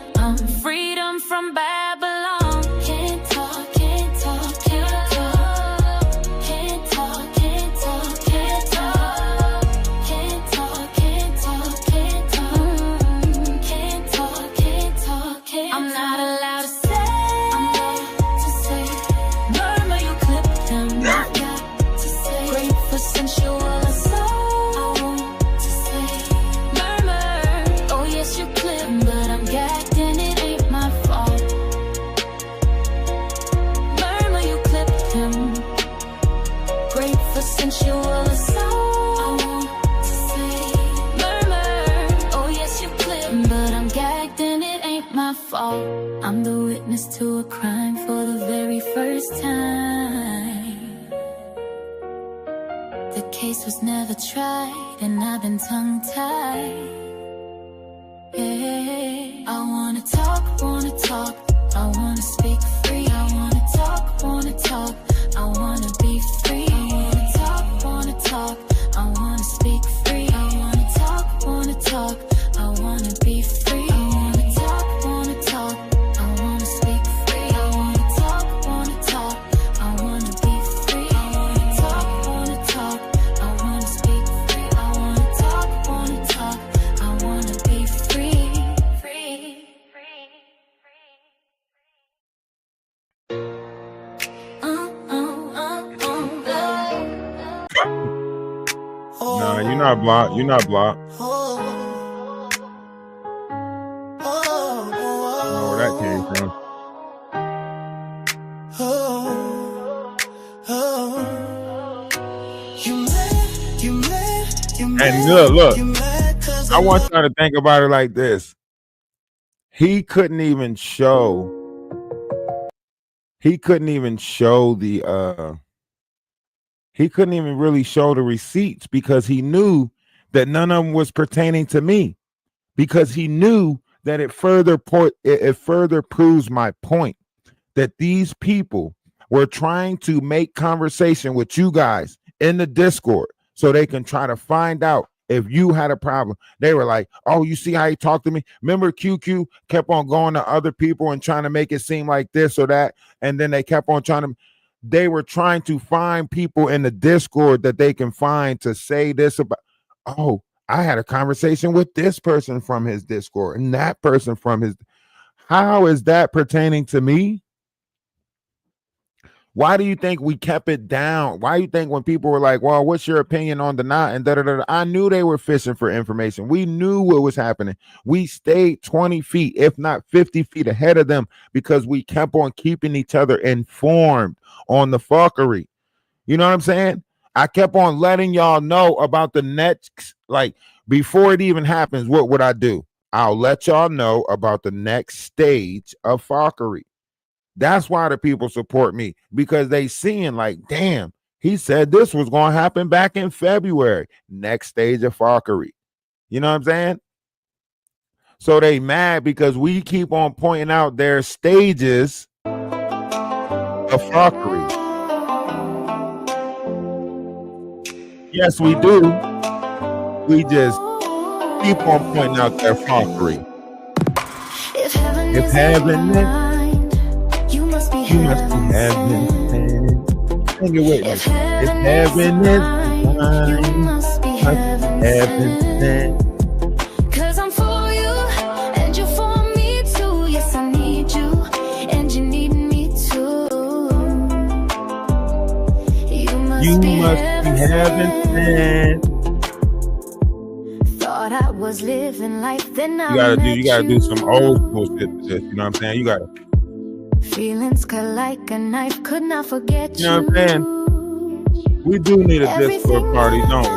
Speaker 1: Freedom from Babylon. Can't talk, can't talk, can't talk. Can't talk, can't talk, can't talk. Can't talk, can't talk, can't talk. Can't talk, can't talk, can't talk. I'm not allowed to say. I'm not to say. Murmur, you clipped him. Not to say. Great for sensual assault. I want to say. Murmur. Oh yes, you clipped, but I'm gagged and it ain't my fault. Murmur, you clipped him. Great for sensual assault. I want to say. Murmur. Oh yes, you clipped, but I'm gagged and it ain't my fault. I'm the witness to a crime for the very first time. The case was never tried, and I've been tongue-tied. Yeah. I wanna talk, I wanna speak free. I wanna talk, I wanna be free. I wanna talk, I wanna speak free. I wanna talk, I wanna be free. I wanna talk, I wanna speak free. I wanna talk, I
Speaker 2: not blocked. You're not blocked. I don't know where that came from. And look, I want y'all to think about it like this. He couldn't even show the he couldn't even really show the receipts because he knew that none of them was pertaining to me, because he knew that it further proves my point that these people were trying to make conversation with you guys in the Discord so they can try to find out if you had a problem. They were like, oh, you see how he talked to me? Remember QQ kept on going to other people and trying to make it seem like this or that. And then they kept on they were trying to find people in the Discord that they can find to say this about, oh, I had a conversation with this person from his Discord and that person from his. How is that pertaining to me? Why do you think we kept it down? Why do you think when people were like, well, what's your opinion on the knot and da-da-da-da? I knew they were fishing for information. We knew what was happening. We stayed 20 feet, if not 50 feet ahead of them because we kept on keeping each other informed on the fuckery. You know what I'm saying? I kept on letting y'all know about the next, like before it even happens, what would I do? I'll let y'all know about the next stage of fuckery. That's why the people support me, because they seeing like, damn, he said this was going to happen back in February. Next stage of fuckery. You know what I'm saying? So they mad because we keep on pointing out their stages of fuckery. Yes, we do. We just keep on pointing out their fuckery. If heaven is, you must be heaven. Sing it with me. If heaven is mine, you must be heaven.
Speaker 1: Cause I'm for you, and you're for me too. Yes, I need you, and you need me too. You must be heaven. Thought I was living life, then I
Speaker 2: You gotta do some old school shit. You know what I'm saying? You gotta.
Speaker 1: Feelings cut like a knife, could not forget
Speaker 2: you. You know what I'm saying? We do need a Discord party, don't we?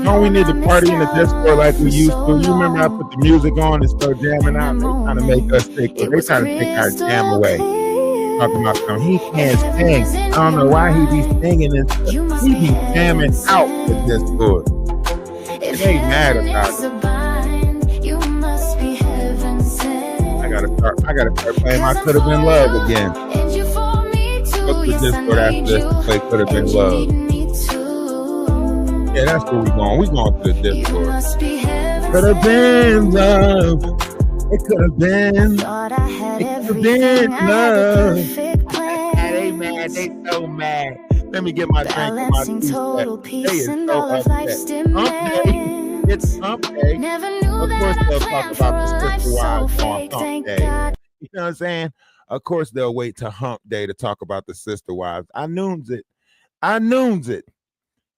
Speaker 2: Don't we need to party in the Discord like we used to? You remember I put the music on and start jamming out? They trying to make us think. They trying to take our jam away. Talking about something. He can't sing. I don't know why he be singing and stuff. He be jamming out the Discord. They mad about it. I gotta start playing my Could Have Been Love again. Look for Discord after this to play Could Have Been Love. Yeah, that's where we going. We going to the Discord. Could have been love. It could have been. It could have been love. They mad. They so mad. Let me get my drink and my two-step. They is so upset. It's hump day. Of course they'll talk about the sister wives on hump day. You know what I'm saying? Of course they'll wait to hump day to talk about the sister wives. I knowns it.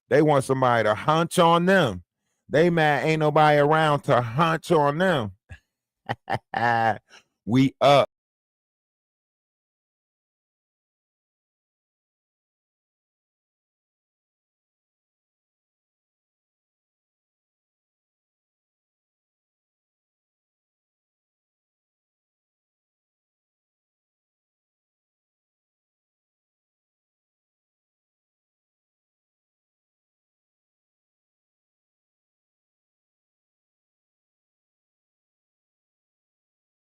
Speaker 2: They want somebody to hunch on them. They mad ain't nobody around to hunch on them. We up.